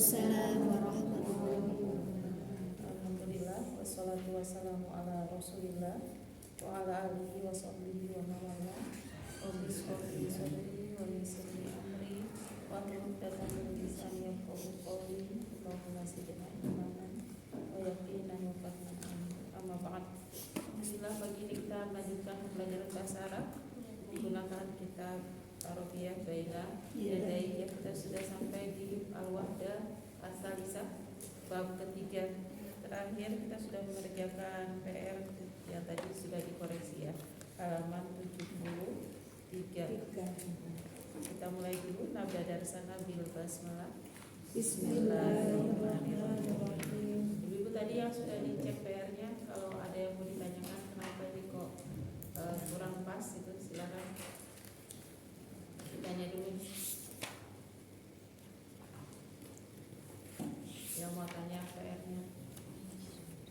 Waalaikumsalam warahmatullahi wabarakatuh. Alhamdulillah wassalatu wassalamu ala Rasulillah wa ala alihi wa sahbihi wa mawala. Rabbi shrah li sadri wa yassir li amri wa hlul 'uqdatam min lisani yafqahu qawli. Allahumma zidna imanan wa yaqinan wa fahman. Amma ba'd. Bismillah, pagi ini kita melanjutkan pembelajaran bahasa Arab menggunakan kitab Arabiyah Baina Yadai. Kita sudah sampai di Al-Wahdah As-Salisah, bab ketiga. Terakhir kita sudah mengerjakan PR yang tadi sudah dikoreksi ya, halaman 73. Kita mulai dulu nabda darsana bil basmalah. Bismillahirrahmanirrahim. Ibu tadi yang sudah dicek PR-nya, kalau ada yang mau ditanyakan kenapa ini kok kurang pas itu silakan ditanya dulu. Yang mau tanya PR-nya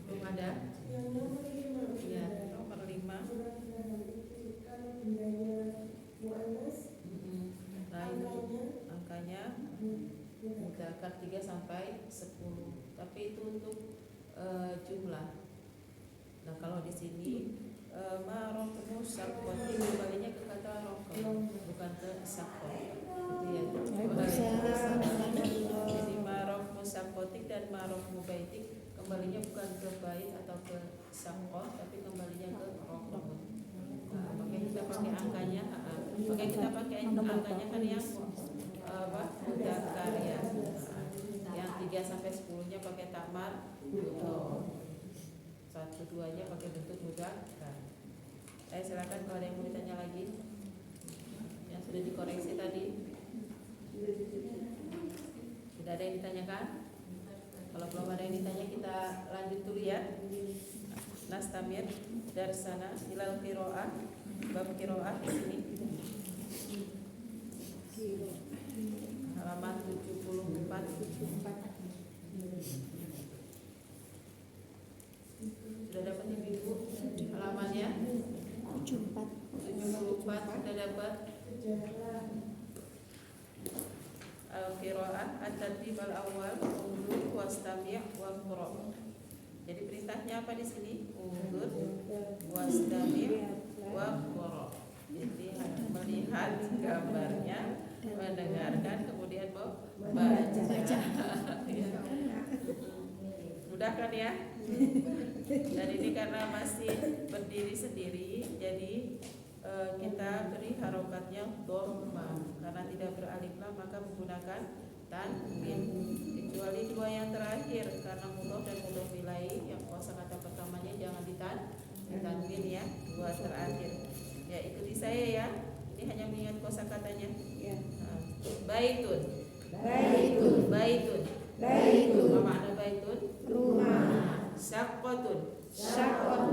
belum ada? Yang nomor 5. Iya, nomor 5. Angkanya mudzakkar 3 sampai 10. Tapi itu untuk jumlah. Nah, kalau di sini marokmu sakot kembalinya ke kata rokom, bukan ke sakot. Iya. Jadi marokmu sakotik dan marokmu baitik kembalinya bukan ke bait atau ke sakot, tapi kembalinya ke rokom. Nah, makanya kita pakai angkanya. Makanya kita pakai angkanya kan yang mudzakkar ya. Yang 3 sampai 10-nya pakai tamar, 1-2-nya pakai bentuk mudzakkar. Silakan kalau ada yang mau ditanya lagi. Yang sudah dikoreksi tadi. Tidak ada yang ditanyakan? Kalau belum ada yang ditanya kita lanjut dulu ya. Nastamir darsana ilal qiraah, bab qiraah di sini. Halaman 74. Sudah dapat ibu halamannya? 74 sudah dapat. Al-qiraah at-tartib al-awwal undur wastami' wa qra'. Jadi perintahnya apa di sini? Undur wastami' wa qra'. Jadi melihat gambarnya, mendengarkan, kemudian baca. Mudah kan ya? Dan ini karena masih berdiri sendiri, jadi kita beri harokatnya dhamma. Karena tidak beralif lam maka menggunakan tanwin. Kecuali dua yang terakhir, karena mudhof dan mudhof ilaih, yang kosakata pertamanya jangan ditanwin ya. Dua terakhir. Ya, ikuti saya ya. Ini hanya mengingat kosakatanya. Ya. Baitun. Apa makna baitun? Rumah. Syaqqatun. Apa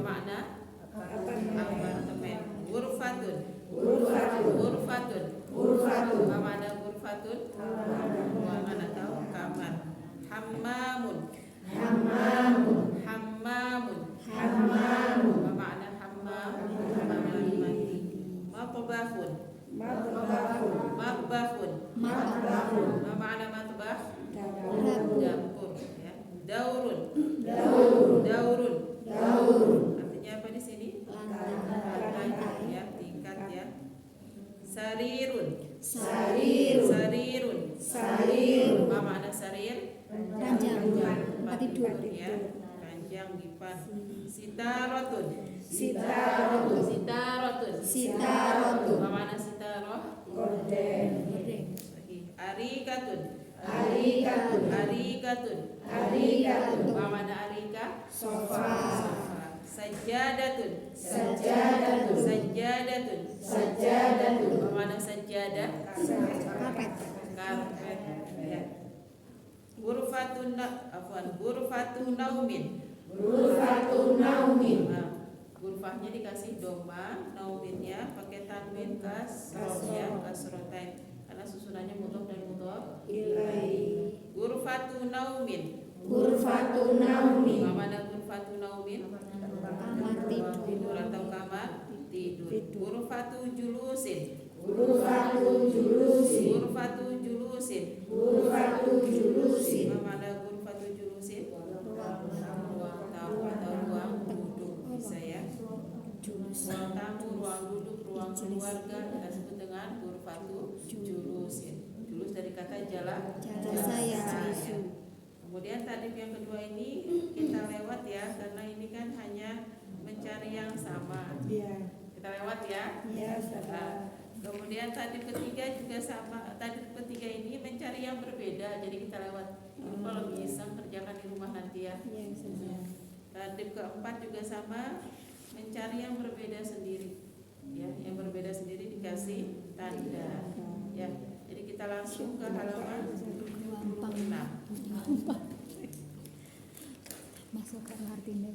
makna? Apartemen. Ghurfatun. Apa makna ghurfatun? Mana tahu? Kamar. Hammamun. Apa makna hammam? Mandi. Matbahun. Apa makna matbah? Dapur ya. Daurun. Artinya apa di sini? Lantai ya, tingkat ya. Sarirun. Apa makna sarir? Ranjang tempat tidur ya. Ranjang dipan. Sitaratun. Apa makna sitaroh? Gorden. Arikatun. Apa makna arika? Sofa. Sajadatun. Apa makna sajadah? Karpet ya. Ghurfatun naumin. Nah, ghurfahnya dikasih doma, nauminnya pakai tanwin kasrotain. Karena susunannya mudhof dan mudhof ilaih. Ghurfatu naumin. Apa makna ghurfatu naumin? Kamar Tidur atau kamar tidur. Ghurfatu julusin. julusin. Ghurfatu julusin. Apa makna ghurfatu julusin? Ruang tamu atau ruang duduk, bisa ya. Ruang tamu, ruang duduk, ruang keluarga kita sebut dengan ghurfatu julusin. Julus dari kata jala saya. Kemudian tadrib yang kedua ini kita lewat ya, karena ini kan hanya mencari yang sama. Kita lewat ya. Nah, kemudian tadrib ketiga juga sama. Tadrib ketiga ini mencari yang berbeda, jadi kita lewat. Ini kalau bisa kerjakan di rumah nanti ya. Tadrib keempat juga sama, mencari yang berbeda sendiri. Ya, yang berbeda sendiri dikasih tanda. Ya, jadi kita langsung ke halaman 26. Masuk ke artinya.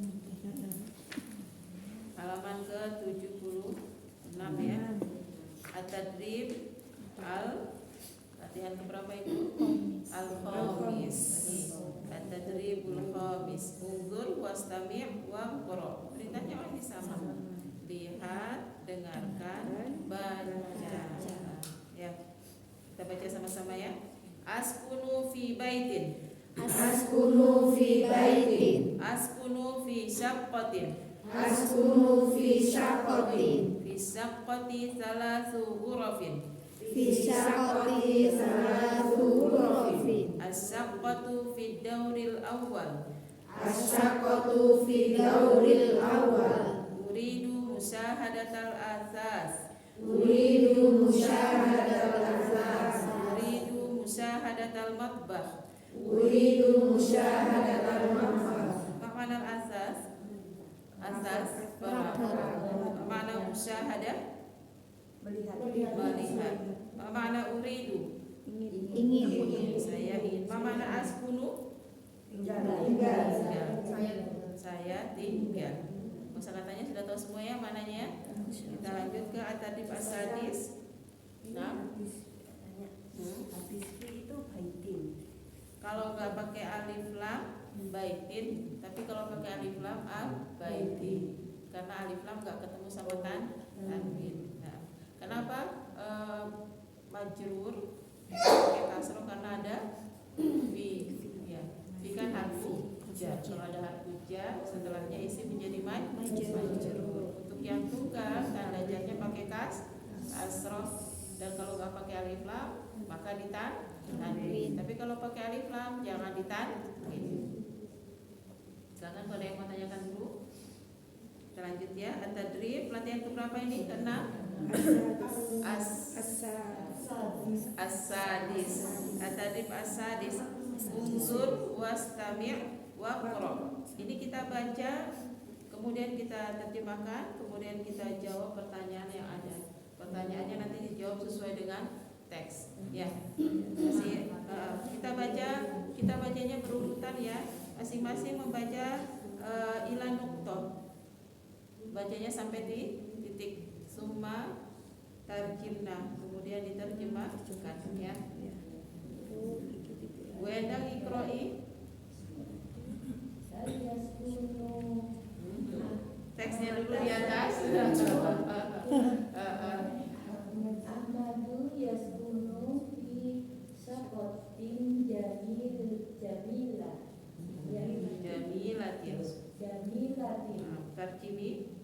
Halaman ke-76 ya. At-tadrib latihan keberapa itu? Al-khamis. At-tadribul khamis. Unzur wastami' wa qra. Perintahnya masih sama. Lihat, dengarkan, baca. Ya. Kita baca sama-sama ya. Askunu fi baitin. Askunu fi baitin. Askunu fi syaqqatin. Askunu fi syaqqatin. Fi syaqqati thalathu ghurafin. Fi syaqqati salatu ghurafin. As-syaqqatu fi dauril awal. Asyaqqatu fi dauril awal. Uridu musyahadatal asas. Uridu musyahadatal asas. Uridu musyahadatal matbah. Uridu musyahadatal matbah. Makna asas? Asas makna musyahadah melihat. Makna uridu Ingin. saya ingin. Makna askunu Tinggal. saya tinggal. Kosakatanya sudah tahu semua ya mananya. Kita lanjut ke at-tadrib as-sadis. Nah, itu baitin. kalau nggak pakai alif lam baitin, tapi kalau pakai alif lam baitin, karena alif lam nggak ketemu sama tanwin. Nah, kenapa majrur pakai kasroh? Karena ada fi, ya. Fi kan harfu jar. Kalau ada harfu jar, setelahnya isi menjadi majrur. Untuk yang tunggal tanda jarnya pakai kasroh, dan kalau nggak pakai alif lam maka ditanwin. Tapi kalau pakai alif lam jangan ditanwin. Silakan kalau ada yang mau tanyakan dulu. Kita lanjut ya. At-tadrib latihan keberapa ini? Keenam. As-sadis. At-tadrib as-sadis. Unzur wastami' wa qra. Ini kita baca, kemudian kita terjemahkan, kemudian kita jawab pertanyaan yang ada. Pertanyaannya nanti dijawab sesuai dengan teks. Ya. Kita bacanya berurutan ya. Masing-masing membaca ila nuqtah. Bacanya sampai di titik summa tarjimna, kemudian diterjemahkan ya. Wendang ikroi. Teksnya dulu di atas. Ahmadu yaskunu fi syaqqatin jamilatin. Tarjimi.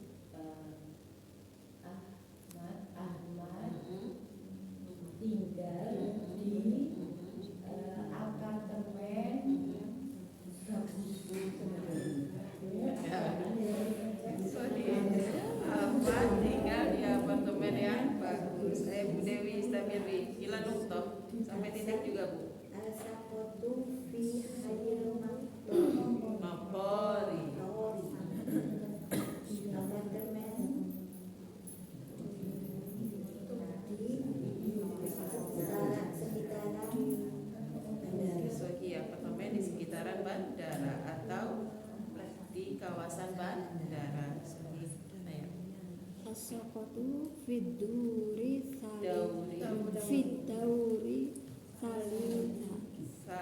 Ahmad tinggal di apartemen Ahmad tinggal di apartemen yang bagus. Bu Dewi Istamiri, ila nuqtah sampai titik juga Bu. Al-saqatu fi hayyil Mapori. Apartemen di sekitaran bandara atau di kawasan bandara. Asyaqqatu fid dauri Dauri.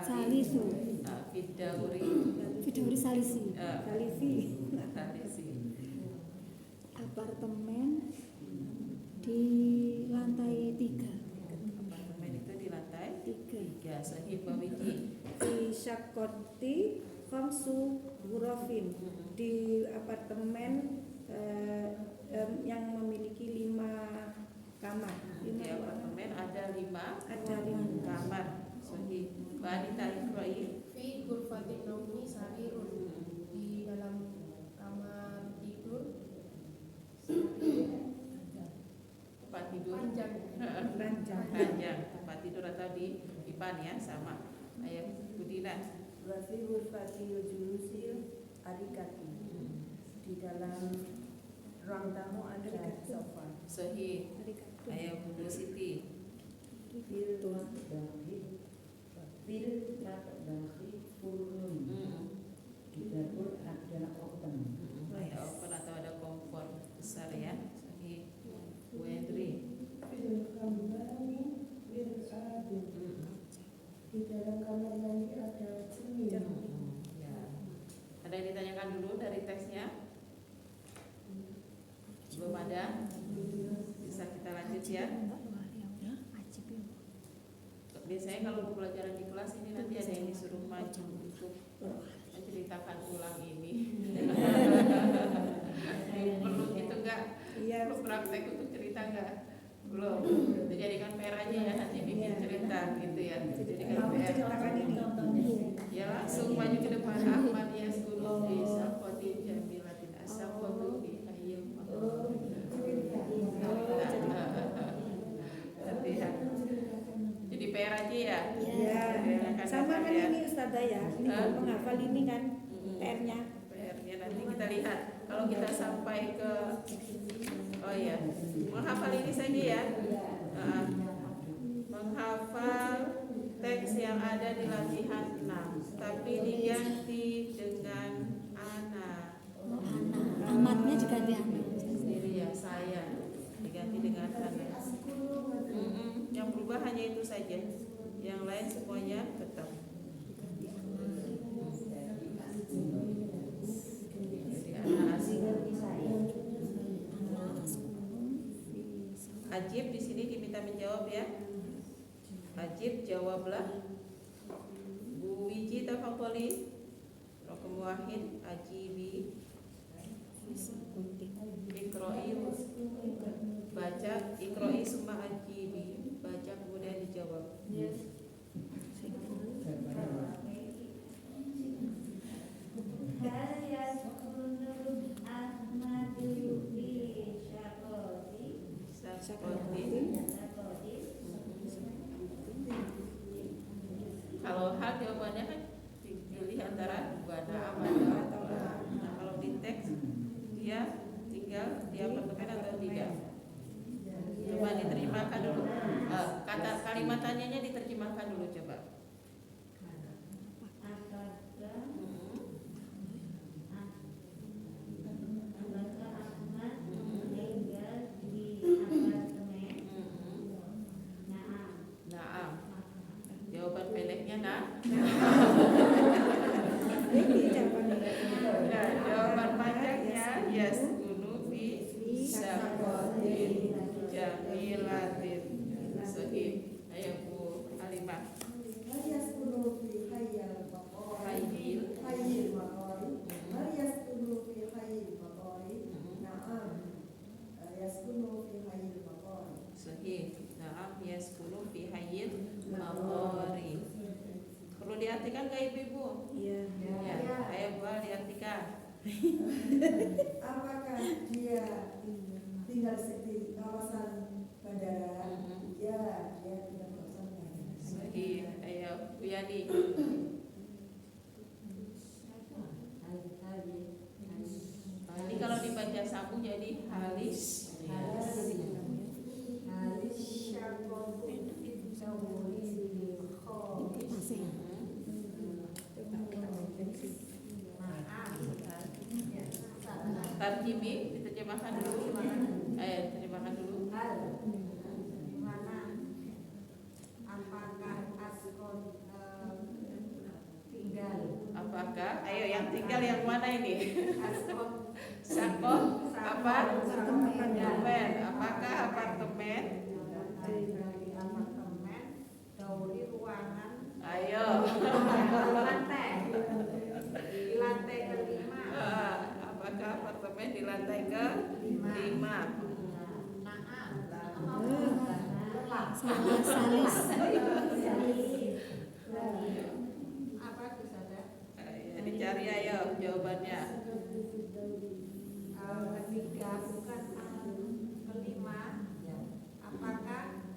salisu. Fidauri. Fid dauri salisi. Salisi. Apartemen di lantai 3. Apartemen itu di lantai 3. Khamsu ghurafin, di apartemen yang memiliki 5 kamar. Di apartemen ada 5 kamar. Sahih. Wanita Iqra'i Fi ghurfatin naumi sarirun, di dalam kamar tidur tempat tidur Ranjang. tempat tidur atau di dipan ya sama. Ayat Budina. Wa fi ghurfatil julusil arikati. Di dalam ruang tamu ada sofa. Sahih. Ayat Bu Siti. Fil matbahi furun. Di dapur ada oven. Ayat open atau ada kompor besar ya. Sahih. Bu Hendri. Fil khamari mir'adun. Di dalam kamar mandi ada cermin. Ya. Ada yang ditanyakan dulu dari teksnya? Belum ada? Bisa kita lanjut ya. Biasanya kalau pelajaran di kelas ini nanti ada yang disuruh maju untuk menceritakan ulang ini. Perlu gitu enggak? Iya. Perlu praktek untuk cerita enggak? Belum. Dijadikan PR aja ya, nanti bikin cerita gitu ya. Dijadikan PR. Ceritakan ini. Ya langsung maju ke depan. Ahmad yaskunu fi saqatin jamilatin asaqatu fi hayyil latihan. Jadi PR aja ya. Ya. Sama kan ini Ustazah ya. Ini menghafal ini kan PR-nya. PR-nya nanti kita lihat. Kalau kita sampai ke menghafal ini saja ya. Menghafal teks yang ada di latihan 6 tapi diganti dengan ana. Amatnya juga di anak. Sendiri ya, saya diganti dengan ana. Yang berubah hanya itu saja. Yang lain semuanya tetap. Jadi ana Ajib di sini diminta menjawab ya. Ajib jawablah. Bu Wiji tafadhali. Raqam wahid ajibi. Iqra'i. Baca iqra'i summa ajibi. Baca kemudian dijawab. Hal yaskunu Ahmadu fi Syaqati. Kalau hal jawabannya kan pilih antara bana amada. Nah, kalau di teks dia tinggal di apartemen atau tidak. Coba diterjemahkan dulu. Kata kalimat tanyanya diterjemahkan dulu coba. Naam. Jawaban pendeknya nah. Ini jawabannya. Nah, jawaban panjangnya yaskunu fi syaqatin jamilatin. Sahih. Ayo Bu Halimah. Yaskunu fi hayyil maqari. Hayyil. Hayyil maqari. Yaskunu fi hayyil maqari. Na'am. Yaskunu fi hayyil maqari. Sahih. Naam yaskunu fi hayyil maqari. Perlu diartikan nggak ibu-ibu? Iya. Ya. Ayo Bu diartikan. Apakah dia tinggal di kawasan bandara? Ya, dia tinggal di kawasan bandara. Sahih. Ayo Bu Yani. Ini kalau dibaca sambung jadi halis. Tarjimi diterjemahkan dulu. Ayo terjemahkan dulu. Apakah? Ayo yang tinggal yang mana ini? Sakon apa? Apartemen. Apakah apartemen? Ayo. lantai ke 5. Salah salis. Apa itu saja? Ya, dicari ayo jawabannya. Ketiga bukan kelima. Apakah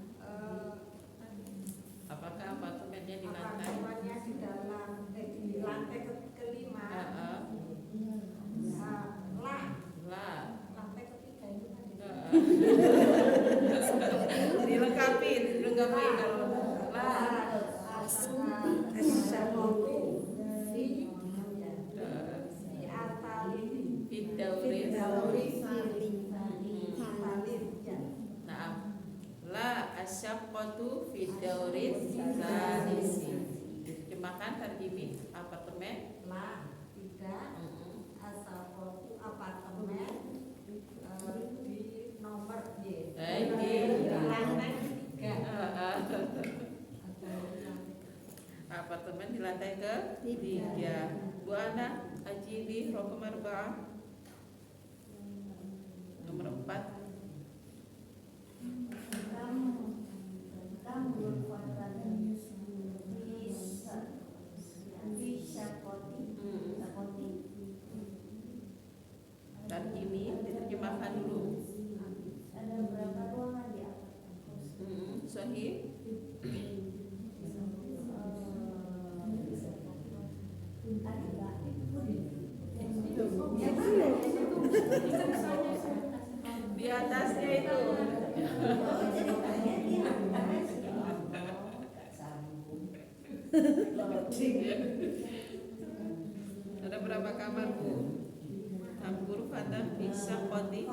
Apakah apartemennya di lantai? apartemennya di dalam di lantai kelima? Lah, Lah. lantai ketiga itu tadi. Dilengkapi kalau lah. Fidauris. Nah, la asyaqqatu fidauris salisi. Diterjemahkan terjemih apartemen. Apartemen di nomor Y. Di lantai ketiga. Apartemen di lantai ke-3. Bu Ana, ajibi rokam 4. Nomor 4. Tarjimi diterjemahkan dulu. Ada berapa ruangan di atas? Sahih. Di atasnya itu. Ada berapa kamar, Bu? Tambur fatah bisa koti.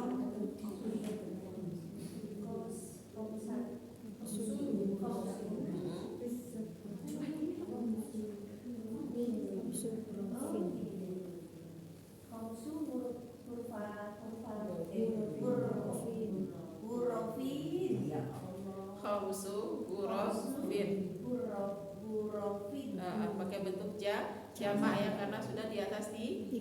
Khamsu ghurafin. Pakai bentuk jamak ya, karena sudah di atas 3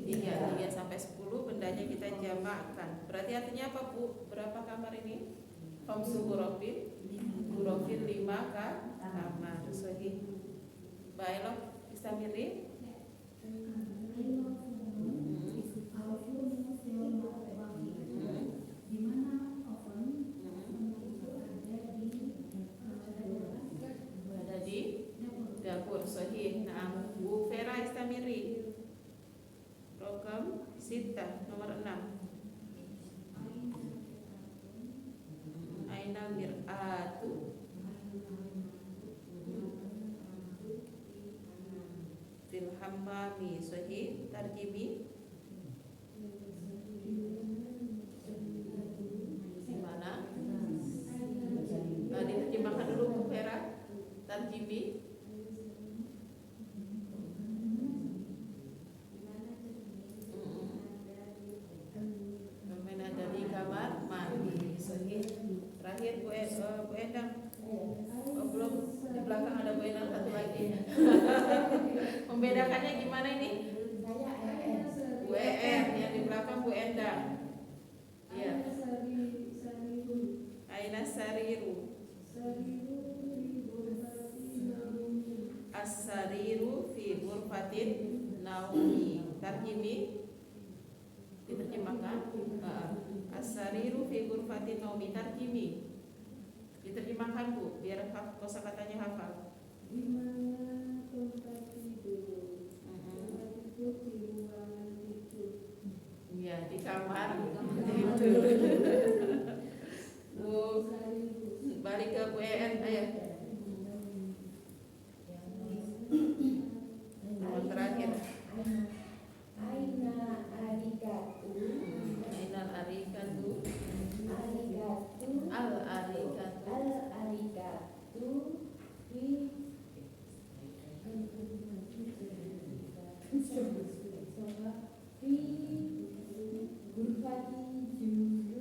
sampai 10 bendanya kita jamakkan. Berarti artinya apa, Bu? Berapa kamar ini? Khamsu ghurafin. Ghurafin 5 kamar. Sahih. Baiklah, istamiri. Ada di dapur. Sahih. Nah, Bu Vera istamiri. Rokam sita nomor 6. Ainal mir'atu. Fil hammami. Sahih. Tarjimi. Gimana? Diterjemahkan dulu Bu Vera. Tarjimi. Ada di kamar mandi. Sahih. Terakhir Bu Endang. Belum, di belakang ada Bu Endang satu lagi. Membedakannya gimana ini? Bu EN yang di belakang Bu Endang. Iya. Aina sariru. As-sariru fi ghurfatin naumi. Tarjimi diterjemahkan. As-sariru fi ghurfatin naumi. Tarjimi diterjemahkan, Bu, biar kosakatanya hafal. Di mana tempat tidur? Tempat tidur di ruangan tidur. Iya, di kamar tidur. Bu, balik ke Bu EN, ayo. Nomor terakhir. Aina arigatu. Ainal arikatu. Arigatu. Al arikatu. Al arigatu di gurfati julus.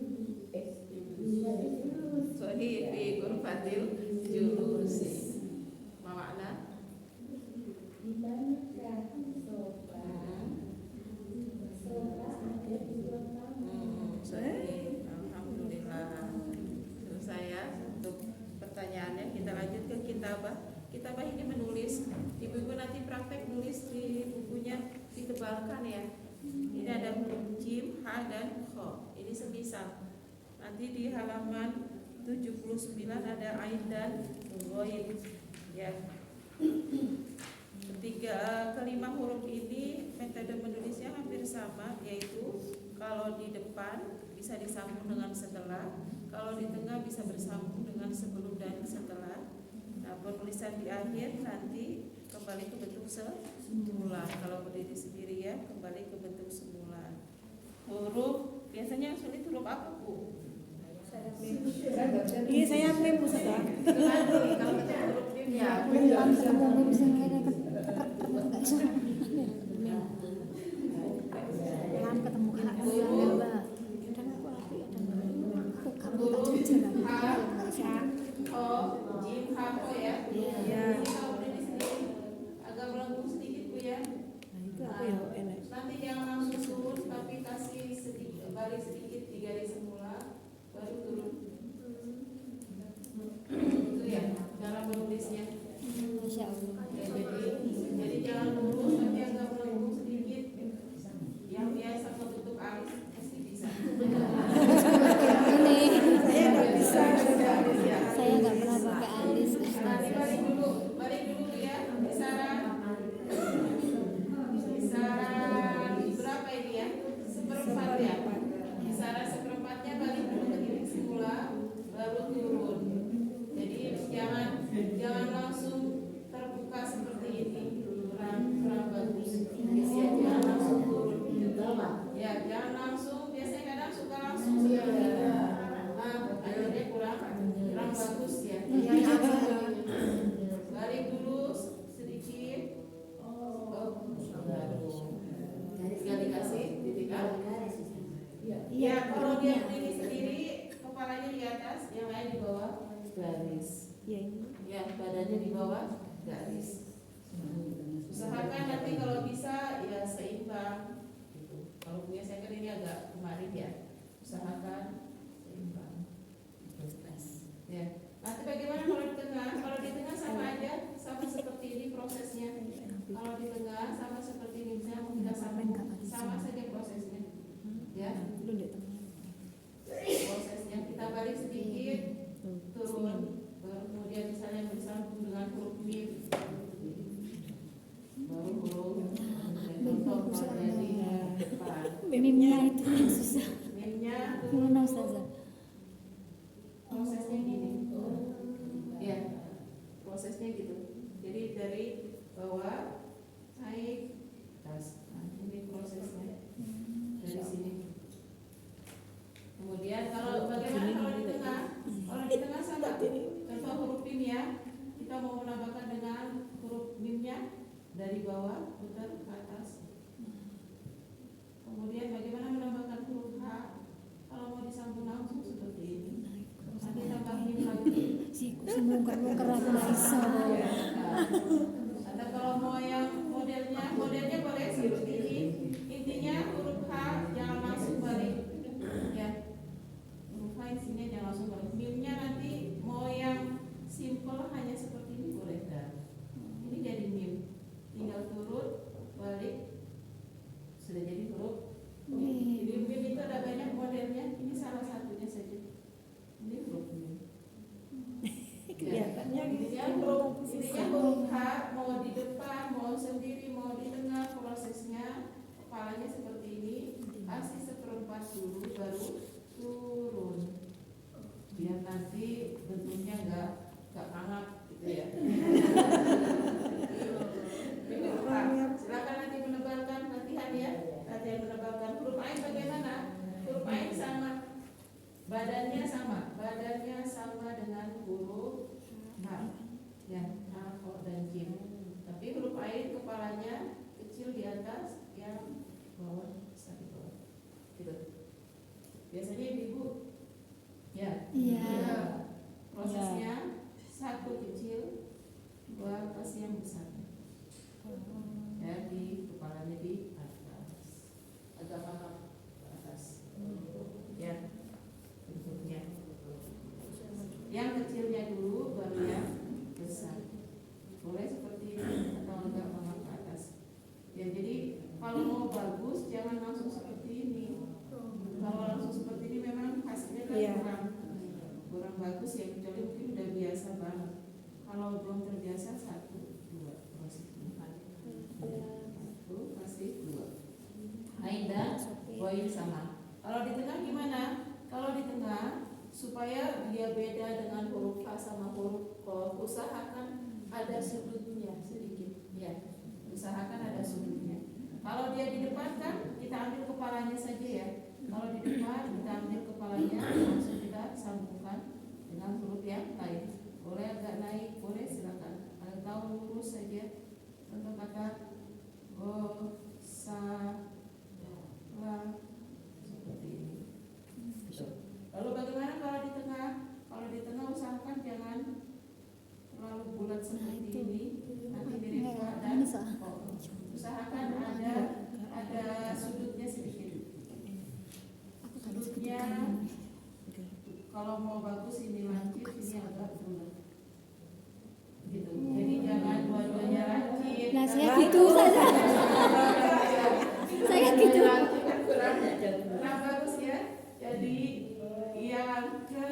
Sahih fi ghurfatil julusi. Ma makna? Di manakah sofa? Sofa ada di ruang tamu. menebalkan ya. Ini ada huruf jim, ha dan kho. Ini semisal. Nanti di halaman 79 ada ain dan ghain. Ya. Kelima huruf ini metode menulisnya hampir sama, yaitu kalau di depan bisa disambung dengan setelah, kalau di tengah bisa bersambung dengan sebelum dan setelah. Nah, penulisan di akhir nanti kembali ke bentuk semula. Kalau berdiri sendiri ya, kembali ke bentuk semula. Huruf biasanya yang sulit huruf apa, Bu? Iya, saya mem Ustaz. Kalau ketemu huruf mim ya. Belum ketemu mim sini enggak bisa. Belum ketemu anak Mbak. Kadang aku api ada kamu tak jalan. Ha, o, jim, ha, ko ya. Iya. Kalau berdiri sendiri agak melengkung sedikit Bu ya. Nah, itu aku ya enak. Nanti jangan langsung turun, tapi kasih sedikit, balik sedikit di garis semula, baru turun. Itu ya cara menulisnya. Masya Allah. Ya, jadi jangan lurus, tapi agak melengkung sedikit. Yang biasa menutup alis pasti bisa. Ini Saya nggak bisa. saya nggak pernah pakai alis. Nanti balik dulu ya. Kisaran berapa ini ya? Seperempat ya. Kisaran seperempatnya balik dulu ke titik semula, baru turun. Jadi jangan langsung terbuka seperti ini, kurang bagus. Ya, jangan langsung turun. Ya, jangan langsung. Biasanya kadang suka langsung seperti ini. Nah, akhirnya kurang bagus ya. Balik dulu sedikit. Tinggal dikasih titik ya, kalau dia berdiri sendiri, kepalanya di atas, yang lain di bawah garis. Ya ini. Ya, badannya di bawah garis. Usahakan nanti kalau bisa ya seimbang gitu. Kalau punya saya kan ini agak kemarin ya. Usahakan seimbang. Ya. Nanti bagaimana kalau di tengah? Kalau di tengah sama aja, sama seperti ini prosesnya. Kalau di tengah sama seperti ini, misalnya mau kita sambung, sama saja prosesnya. Ya. Belum di tengah. Prosesnya kita balik sedikit, turun, baru kemudian misalnya bersambung dengan huruf mim, baru huruf contoh pada di depan. Mimnya itu yang susah. Mimnya Gimana Ustazah? prosesnya gini, ya prosesnya gitu. Jadi dari bawah naik atas. Nah, ini prosesnya dari sini. Kemudian kalau bagaimana kalau di tengah? Kalau di tengah sama. Contoh huruf mim ya. Kita mau menambahkan dengan huruf mimnya dari bawah putar ke atas. Kemudian bagaimana menambahkan huruf H? Kalau mau disambung langsung seperti ini. Nanti tambah mim lagi. Sih, semungker-mungker aku nggak bisa. Atau kalau mau yang modelnya boleh seperti ini. Intinya huruf H jangan langsung balik. Ya. Huruf H isinya jangan langsung balik. Mimnya nanti mau yang simple hanya seperti ini boleh dah. Ini jadi mim. Tinggal turun, balik. Sudah jadi huruf. Jadi mim itu ada banyak modelnya. Ini salah satunya saja. Ini huruf mim. Kelihatannya Intinya huruf H mau di depan, mau sendiri, mau di tengah, prosesnya kepalanya seperti ini. Kasih seperempat dulu, baru turun. Biar nanti bentuknya enggak hangat gitu ya. Ini huruf H. Silakan nanti menebalkan latihan ya. Latihan menebalkan huruf Ain bagaimana? Huruf Ain sama. Badannya sama dengan huruf H. Ya, H, O, dan Jim. Tapi huruf Ain kepalanya kecil di atas, yang bawah besar di bawah. Gitu. Biasanya ibu ya. Iya. Prosesnya satu kecil, dua kasih yang besar. Ya, di kepalanya di atas. Agak pangkal ke atas. Ya. Bentuknya. Yang kecilnya dulu baru yang besar. Boleh seperti ini atau agak pangkal ke atas. Ya, jadi kalau mau ini sama. Kalau di tengah gimana? Kalau di tengah supaya dia beda dengan huruf H sama huruf Qaf, usahakan ada sudutnya sedikit, ya. Usahakan ada sudutnya. Kalau dia di depan kan kita ambil kepalanya saja ya. Kalau di depan kita ambil kepalanya langsung kita sambungkan dengan huruf yang lain. Boleh agak naik, boleh silakan. Atau lurus saja. Contoh kata go, sa, la, seperti ini. Lalu bagaimana kalau di tengah? Kalau di tengah usahakan jangan terlalu bulat seperti ini. Nanti mirip Fa dan O. Usahakan ada sudutnya sedikit. Sudutnya kalau mau bagus ini lancip, ini agak bulat. Gitu. Jadi jangan dua-duanya lancip. Nah, saya gitu saja. Saya gitu. Kurang bagus ya. Jadi yang ke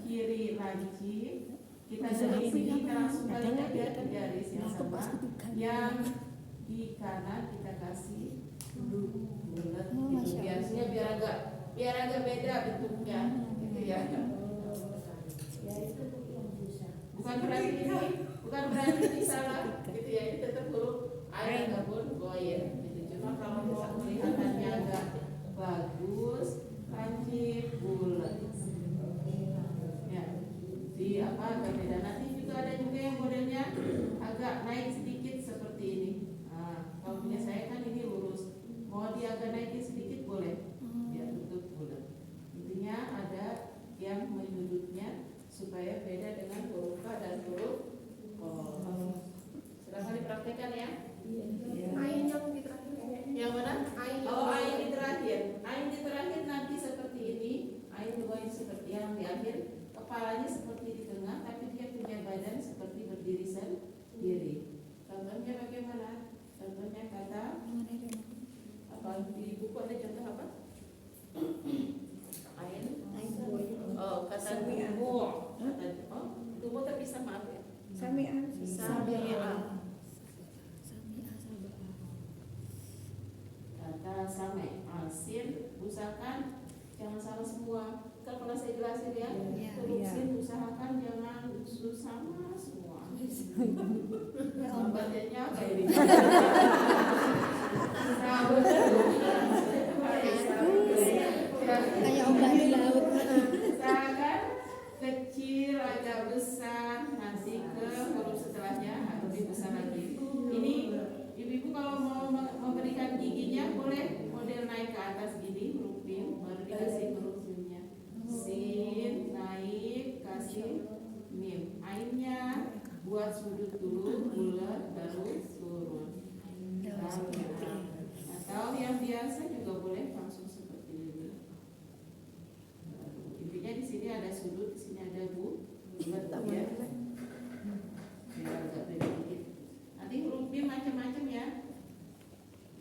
kiri lancip, kita dari sini kita langsung balik aja ke garis yang sama. Yang di kanan kita kasih bulat gitu. Biar agak beda bentuknya gitu ya. Bukan berarti ini salah gitu ya. Ini tetap huruf ain ataupun goyer gitu. Cuma kalau mau kelihatannya agak bagus, lancip, bulat. Ya. Di agak beda. Nanti juga ada juga yang modelnya agak naik sedikit seperti ini. Nah, kalau punya saya kan ini lurus. Mau dia agak naikin sedikit boleh. Ya, tutup bulat. Intinya ada yang menyudutnya supaya beda dengan huruf K dan huruf O. Silahkan dipraktekkan ya. Ain yang di terakhir. Yang mana? Ain. Oh, ain di terakhir. Ain di terakhir nanti seperti ini. Ain dua ini seperti yang di akhir. Kepalanya seperti di tengah, tapi dia punya badan seperti berdiri sendiri. Contohnya bagaimana? Contohnya kata apa? Di buku ada contoh apa? Ain. Oh, kata tubuh. Tubuh terpisah, maaf ya. Sami'an. Sami'ah. Kata same. Sin, usahakan jangan salah semua. Kan pernah saya jelasin ya. Huruf sin usahakan jangan sama semua. Bacanya apa ini? Kayak ombak di laut. Usahakan kecil, agak besar, nanti ke huruf setelahnya lebih besar lagi. Ini ibu-ibu kalau mau memberikan giginya boleh model naik ke atas gini huruf mim, baru dikasih huruf mimnya. Sin naik kasih mim. Ainnya buat sudut dulu bulat baru turun. Atau yang biasa juga boleh langsung seperti ini. Intinya di sini ada sudut, di sini ada bulat ya. Biar agak beda dikit. Nanti huruf mim macam-macam ya.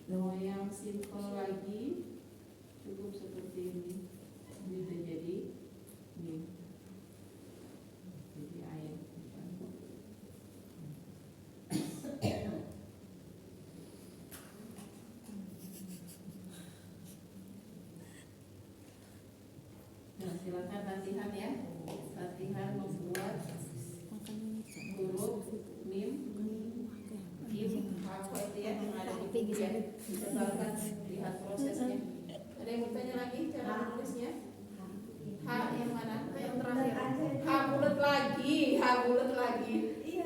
Mau yang simple lagi cukup seperti ini. Ini udah jadi mim. Jadi ain. Nah, silakan latihan ya. Latihan membuat huruf mim. Apa itu ya yang ada di buku ya? Misalkan lihat prosesnya. Ada yang bertanya lagi cara menulisnya? H yang mana? Yang terakhir. H bulat lagi, H bulat lagi.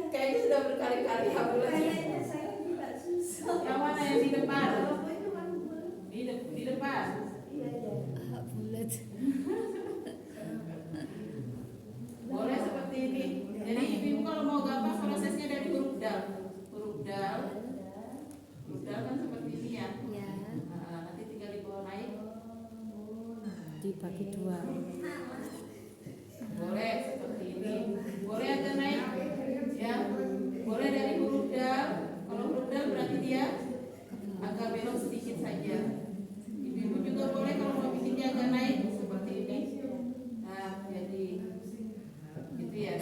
Kayaknya sudah berkali-kali H bulat. Kayaknya saya juga susah. Yang mana yang di depan? Apa itu kan bulat? Di depan. Iya ya. Bulat. Boleh seperti ini. Jadi ibu kalau mau gampang prosesnya dari huruf dal. Huruf dal. Huruf dal kan seperti ini ya. Ya. Nah, nanti tinggal dibawa naik. Dibagi dua. Boleh seperti ini. Boleh agak naik. Ya. Boleh dari huruf dal. Kalau huruf dal berarti dia agak belok sedikit saja. Ibu juga boleh kalau mau bikinnya agak naik seperti ini. Nah, jadi gitu ya.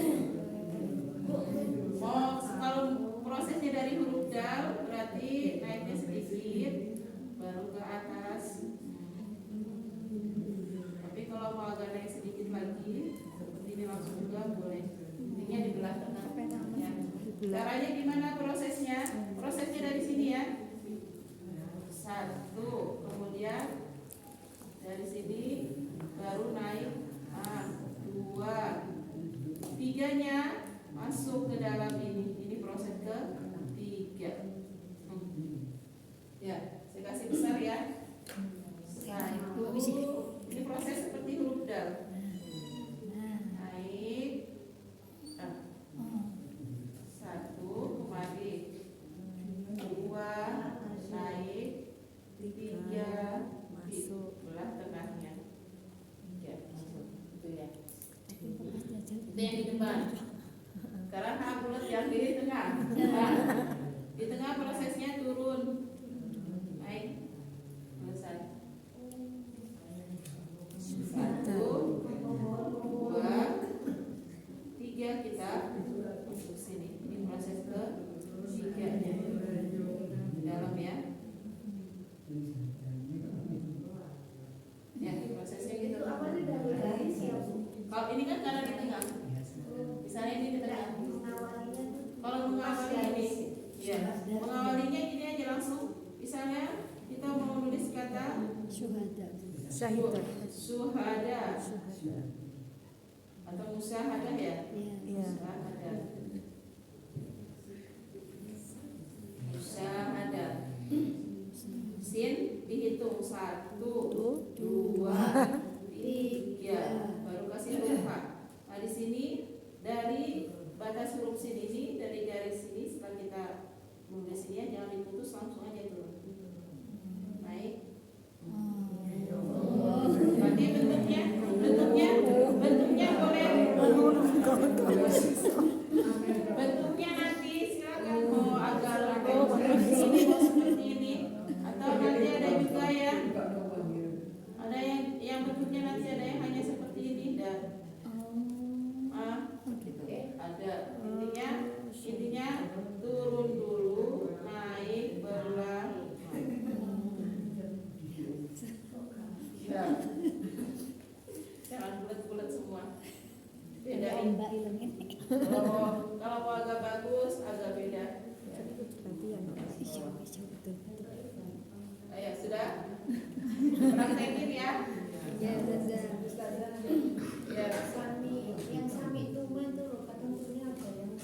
Mau kalau prosesnya dari huruf dal berarti naiknya sedikit baru ke atas. lagi seperti ini langsung juga boleh. Intinya di belah tengah. Ya. Caranya gimana prosesnya? Prosesnya dari sini ya. 1, kemudian dari sini baru naik 2, 3-nya masuk ke dalam ini. Ini proses ke-3. Ya, saya kasih besar ya. Nah, ini proses seperti huruf dal. Naik 1 kemari, 2 naik, 3 masuk belah tengahnya. Ya, itu ya. Itu yang di depan. Sekarang bulat yang di tengah. Nah, di tengah prosesnya turun, naik, selesai. 1, 2, 3 kita masuk sini. Ini proses ke-3-nya di dalam ya. Ya, prosesnya gitu. Kalau ini kan karena di tengah. Misalnya ini di tengah. Kalau mengawali ini, ya, mengawalinya ini aja langsung. Misalnya kita mau nulis kata Syahida. Syuhada atau musyahadah ya. Musyahadah. Musyahadah. Sin dihitung 1, 2, 3, baru kasih huruf H. Nah di sini dari batas huruf sin ini, dari garis sini, setelah kita menulis ini ya, jangan diputus, langsung aja turun. Naik. Berarti bentuknya boleh. Bentuknya nanti silakan mau agak lebih sini mau seperti ini, atau nanti ada juga yang ada yang bentuknya nanti ada yang hanya seperti ini dan ada intinya turun dulu, naik, belah. Ya. Jangan bulat-bulat semua. Bedain. Kalau mau agak bagus, agak beda. Ayo sudah. Praktekin ya. Ya, Ya. Yang sami itu loh, ketentunya ada yang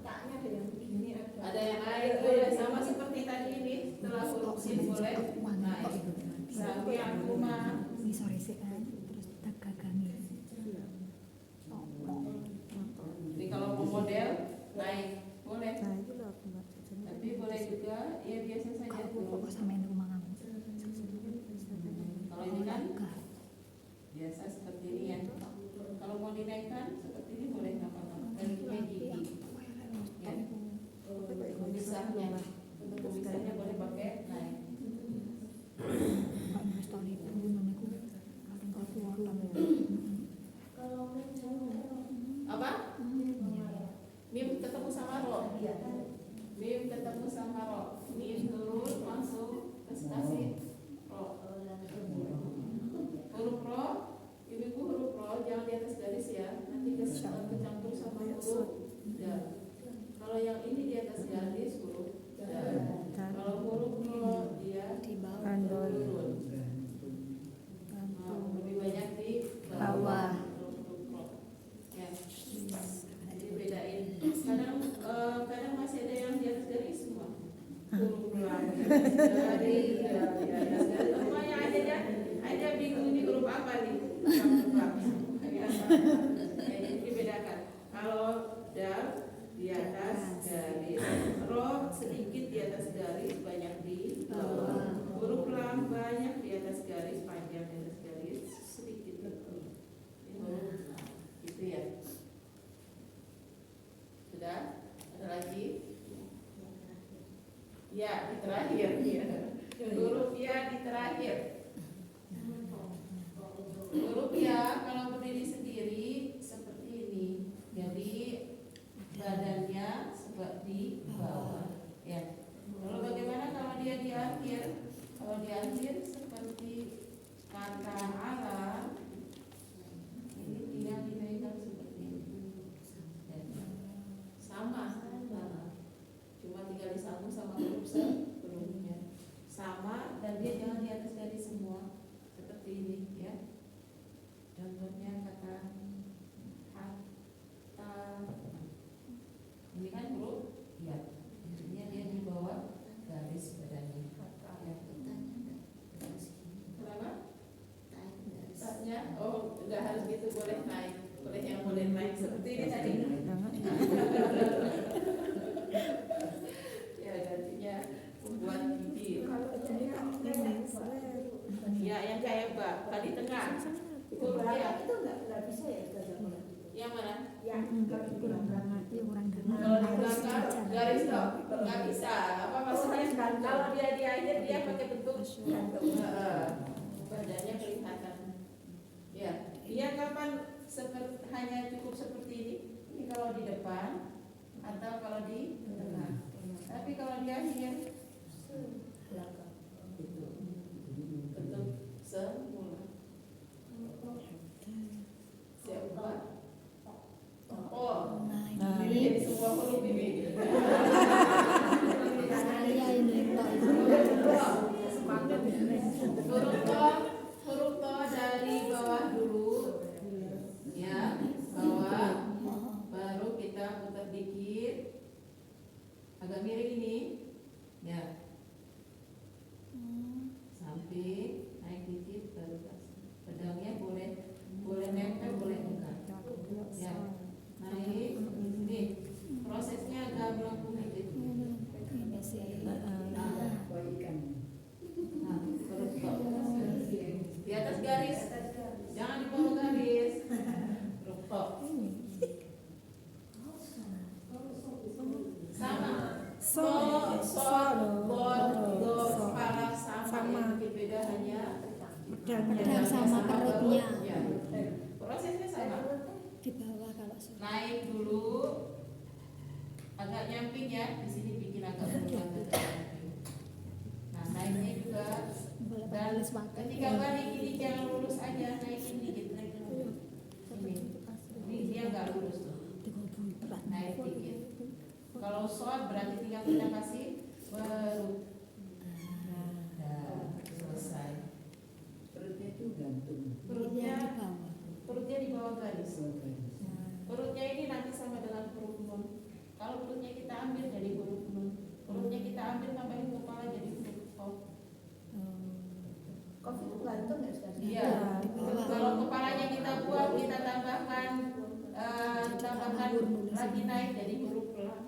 taknya ada yang begini Ada yang naik boleh sama seperti tadi ini. Setelah huruf sin boleh naik. Sampai aku mah. Ini sore sih kan, terus tagagami. Jadi kalau mau model naik boleh. Tapi boleh juga ya biasa saja turun. Kok samain rumah kamu? Kalau ini kan biasa seperti ini ya. Kalau mau dinaikkan seperti ini boleh nggak apa-apa. Dan ini gigi. Ya. Pemisahnya, untuk pemisahnya boleh pakai naik. Apa? Mim ketemu sama ro. Mim ketemu sama ro. Mim turun langsung kasih ro. Huruf ro, ibu huruf ro jangan di atas garis ya. Nanti kecampur sama huruf dal. Kalau yang ini di atas garis huruf dal. Kalau huruf ro dia di bawah turun. Lebih banyak di bawah. Ya. Jadi bedain. Kadang masih ada yang di atas garis semua. Huruf pelan. Dari atas garis. Semuanya ada bingung ini huruf apa nih? Jadi bedakan. Kalau dal di atas garis, ro sedikit di atas garis, banyak di bawah. Huruf lam banyak di atas garis, panjang di atas garis, sedikit di bawah. Gitu ya. Sudah? Ada lagi? Ya, di terakhir ya. Huruf ya di terakhir. Huruf ya kalau berdiri sendiri seperti ini. Jadi badannya seperti bawah. Ya. Lalu bagaimana kalau dia di akhir? Kalau di akhir seperti kata alam, ini tinggal Contohnya kata hatta. Ini kan huruf ya. Artinya dia di bawah garis badannya. Ya. Kenapa? Tanya. Oh, enggak harus gitu, boleh naik. Boleh yang boleh naik seperti ini tadi. Ya, gantinya membuat bibir. Ya, yang kayak bak di tengah. Huruf ya. Itu nggak bisa ya Ustazah? Yang mana? Yang kalau di belakang. Kalau di belakang garis dong, nggak bisa. Apa maksudnya? Kalau dia di akhir dia pakai bentuk badannya kelihatan. Ya, dia kapan hanya cukup seperti ini? Ini kalau di depan atau kalau di tengah. Tapi kalau di akhir belakang. Itu bentuk semula. Siapa? Oh, ini jadi semua huruf ini. Saya ini Pak. Huruf to dari bawah dulu, ya, bawah, baru kita putar dikit, agak miring ini, ya, samping, naik dikit, baru kasih. Pedangnya boleh nempel, boleh enggak, ya, naik, ini prosesnya agak melengkung dikit. Ini sih. Nah, huruf to. Di atas garis, jangan di bawah garis. Huruf to. Sama. Do, kepala sama. Yang bikin beda hanya Pedang sama perutnya. Ya. Prosesnya sama. Di bawah kalau sudah. Naik dulu, agak nyamping ya. Di sini bikin agak nyamping. Nah, naiknya juga. Dan ketika balik ini jangan lurus aja, naikin dikit, ini dia nggak lurus tuh, naik dikit. Kalau short berarti tinggal kita kasih perut. Nah, selesai. Perutnya itu gantung. Perutnya di bawah garis. Perutnya ini nanti sama dengan huruf nun. Kalau perutnya kita ambil jadi huruf nun, perutnya kita ambil tambahin kepala jadi huruf kof. Kof itu gantung nggak Ustazah? Iya. Kalau kepalanya kita buang, kita tambahkan lagi naik jadi huruf lam.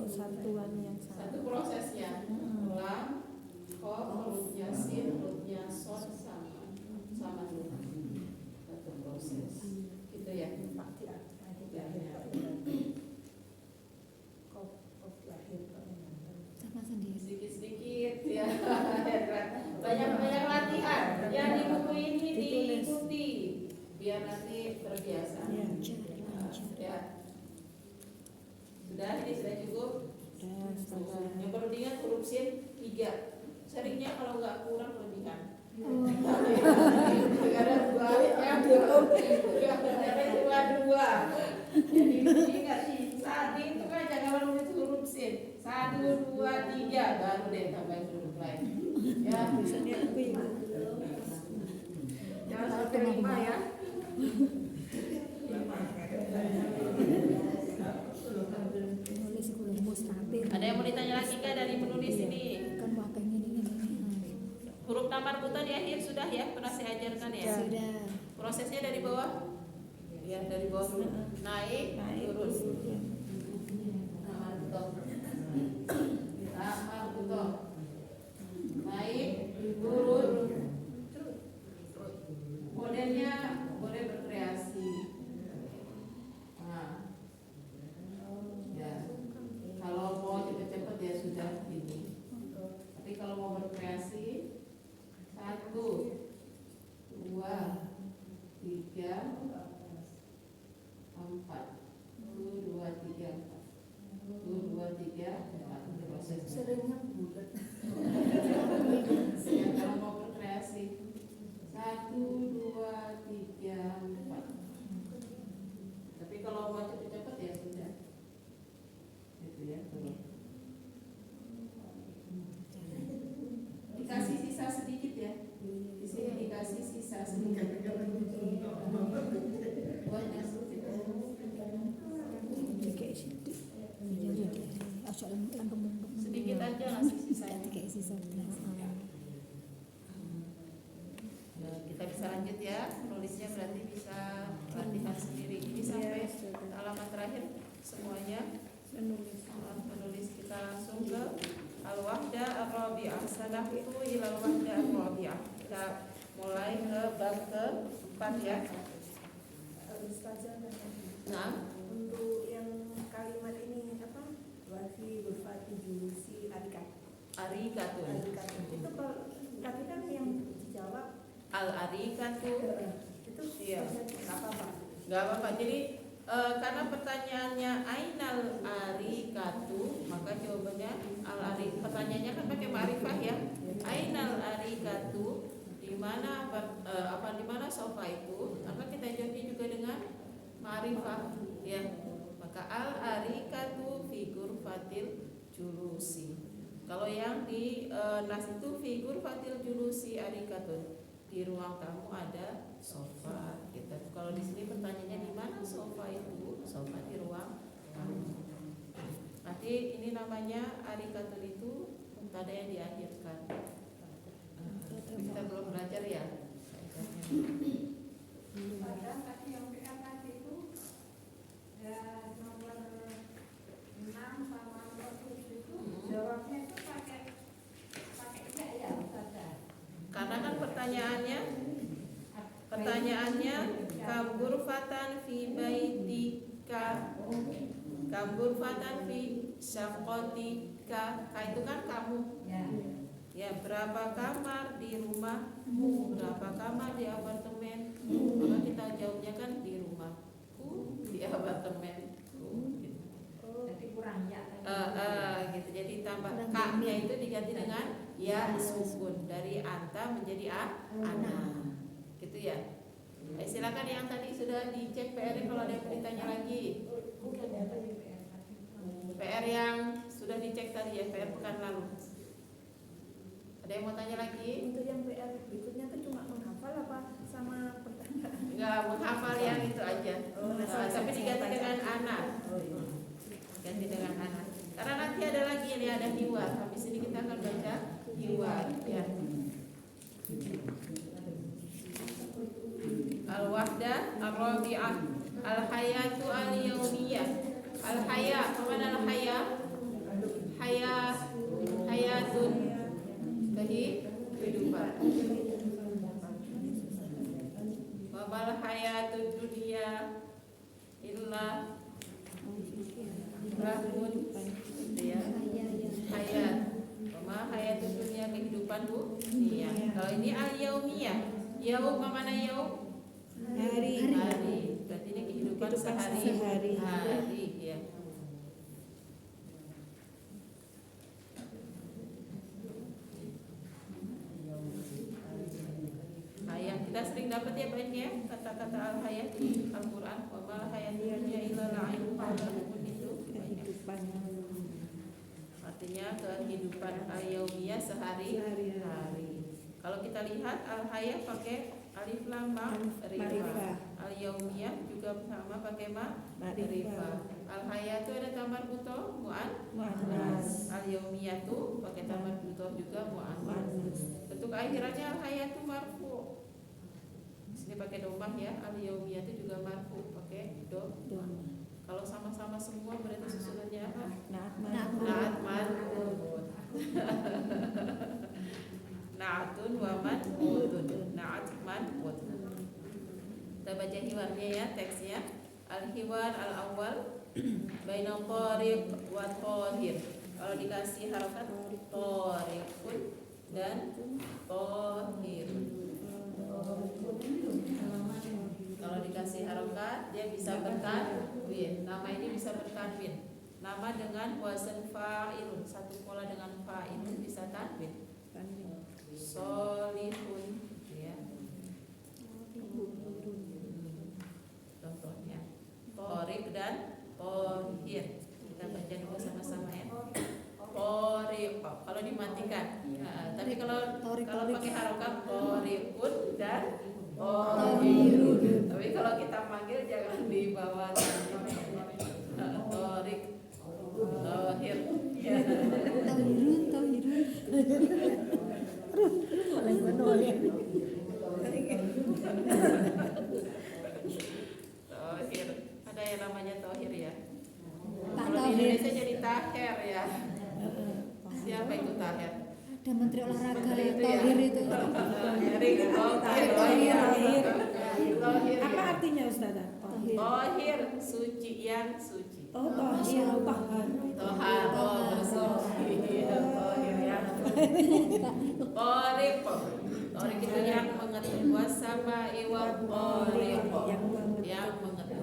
Satuan yang sama. Satu prosesnya. Lam, kof, hurufnya sin, hurufnya sod sama dulu. Satu proses. Gitu ya. Sama sendiri. Sedikit-sedikit ya. Banyak-banyak latihan. Yang di buku ini diikuti biar nanti terbiasa. Ya. Sudah, ini sudah cukup. Yang perlu diingat huruf sin 3. Seringnya kalau nggak kurang kelebihan. Karena dua ya, karena cuma 2. Jadi ingat sih, saat itu kan jangan nulis huruf sin. 1, 2, 3 baru deh tambahin huruf lain. Ya, jangan sampai 5 ya. Nulis kuliah mustahil. Ada yang mau ditanya lagi kah dari penulis ini? Kan mau pengen ini. Huruf tamar buta di akhir sudah ya, pernah saya ajarkan ya. Sudah. Prosesnya dari bawah. Ya, dari bawah dulu. Naik, turun. Tamar buta. Tamar buta. Naik, turun. Modelnya boleh berkreasi. Nah. Ya. Kalau mau cepet-cepet ya sudah ini. Tapi kalau mau berkreasi 1, 2, 3, 4. 1, 2, 3. Kayak situ. Asal lambung Sedikit aja masih sisanya. kayak sisa belas. Nah, kita bisa lanjut ya, nulisnya berarti bisa latihan sendiri. Ini sampai halaman terakhir semuanya menulis. Kita langsung ke al-wahdah ar-rabi'ah, sanahtu ilal wahdah ar-rabi'ah. Kita mulai ke bab ke-4 ya. Ustazah, Nah, untuk yang kalimat ini apa? Wafi bufati julusi arikat. arikatun. Itu kalau tadi kan yang dijawab Al-arikatu. itu Iya. nggak apa-apa. Gak apa-apa. Jadi karena pertanyaannya ainal arikatu, maka jawabannya al-ari. Pertanyaannya kan pakai ma'rifah ya. Ainal arikatu, di mana di mana sofa itu? Maka kita jawabnya juga dengan ma'rifah ya. Maka al-arikatu figur fatil julusi. Kalau yang di nas itu figur fatil julusi arikatun. Di ruang tamu ada sofa gitu. Kalau di sini pertanyaannya di mana sofa itu? Sofa di ruang tamu. Nanti ini namanya arikatun itu tada yang diakhirkan. Kita belum belajar ya. Padahal tadi yang PR tadi itu ya nomor 6 sama nomor 7 itu jawabnya itu pakai ya Ustazah. Karena kan pertanyaannya kambur fatan fi baitika, kambur fatan fi syaqatika. Itu kan kamu. Ya, berapa kamar di rumahmu? Berapa kamar di apartemenmu? Maka kita jawabnya kan di rumahku, di apartemenku. Gitu. Jadi kurang ya. Gitu. Jadi tambah k-nya itu diganti dengan ya sukun, dari anta menjadi ana. Gitu ya. Silakan yang tadi sudah dicek PR kalau ada yang mau ditanya lagi. PR yang sudah dicek tadi ya, PR pekan lalu. Ada yang mau tanya lagi? Untuk yang PR berikutnya itu cuma menghafal apa sama pertanyaan? Enggak, menghafal yang itu aja. Tapi diganti dengan anak. Ganti dengan anak. Karena nanti ada lagi ini ada hiwar. Habis ini kita akan baca hiwar ya. Al-wahdah ar-rabi'ah, al-hayatu al-yaumiyah. Al-haya, kemana al-haya? Hayatun, kehidupan. Wabal hayatud dunia illa rahun ya. Hayat. Wama hayatud dunia, kehidupan dunia. Kalau ini al-yaumiyah. Yaum mana yaum? Hari. Berarti ini kehidupan sehari. Hari ya. Hayat kita sering dapat ya banyak ya kata-kata al-hayat di Al-Qur'an. Wa ma hayatnya illa la'ibun itu Kehidupan. artinya kehidupan al-yaumiyah sehari-hari. Kalau kita lihat al-hayat pakai alif lam ma'rifah. Al-yaumiyah juga sama pakai ma'rifah. Al-hayat itu ada tamar butoh mu'annas. Al-yaumiyah itu pakai tamar butoh juga mu'annas. Bentuk akhirannya al-hayat itu marfu. Sini pakai domah ya. Al-yaumiyah itu juga marfu pakai domah. Kalau sama-sama semua berarti susunannya apa? Na'at man'ut. Na'atun wa man'utun. Na'at man'ut. Kita baca hiwarnya ya, teksnya. Al-hiwar al-awwal bainal qariq wa thahir. Kalau dikasih harakat thariqun dan thahir. Kalau dikasih harokat dia bisa bertanwin. Nama ini bisa bertanwin. Nama dengan wazan fa'ilun, satu pola dengan fa'ilun bisa tanwin. Solihun ya. Contohnya Thoriq dan Thahir. Kita baca dulu sama-sama ya. Thoriq kalau dimatikan. Nah, tapi kalau pakai harokat Thoriqun dan Thahir. menteri olahraga Menteri itu ya? Thohir itu. Tohir. Apa artinya Ustazah? Thohir. Tohir, suci yang suci. Oh, tohir, tahar. Tohar, bersuci. Tohir yang Torik. Torik itu yang mengetuk. Wasama iwa torik. Yang mengetuk.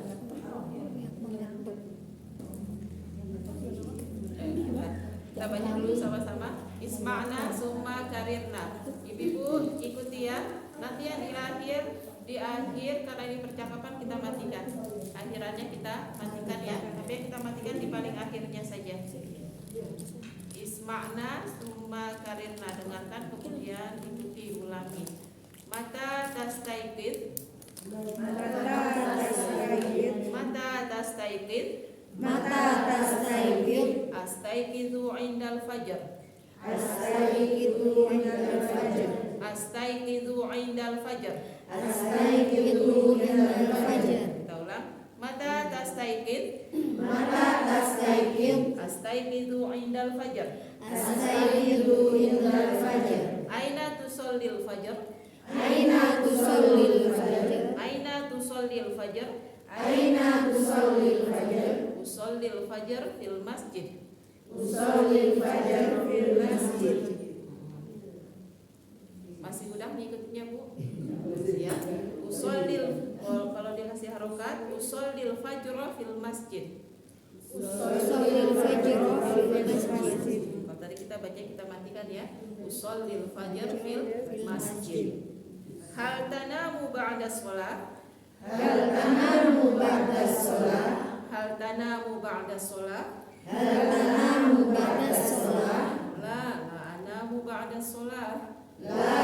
Kita baca dulu sama-sama. Isma'na summa karirna. Ibu-ibu ikuti ya. Nanti yang di akhir karena ini percakapan kita matikan. Akhirannya kita matikan ya. Tapi kita matikan di paling akhirnya saja. Isma'na summa karirna, dengarkan kemudian ikuti ulangi. Mata tastaikid. Mata tastaikid. Mata tastaikid. Astaikidu indal fajr. Astaikidu indal fajr. Astaikidu indal fajr. Astaikidu indal fajr. Kita ulang. Mata tastaikid. Mata tastaikid. Astaikidu indal fajr. Astaikidu indal fajr. Aina tusallil fajr. Aina tusallil fajr. Aina tusallil fajr. Aina tusallil fajr. Usallil fajr fil masjid. Usallil fajr fil masjid. Masih mudah mengikutinya Bu? Ya. Usallil, kalau dia kasih harokat, usallil fajr fil masjid. Usallil fajr fil masjid. Kalau tadi kita baca kita matikan ya. Usallil fajr fil masjid. Hal tanamu ba'da shalah. Hal tanamu ba'da shalah. Hal tanamu ba'da shalah. Hal tanamu ba'da shalah. La anamu ba'da shalah. La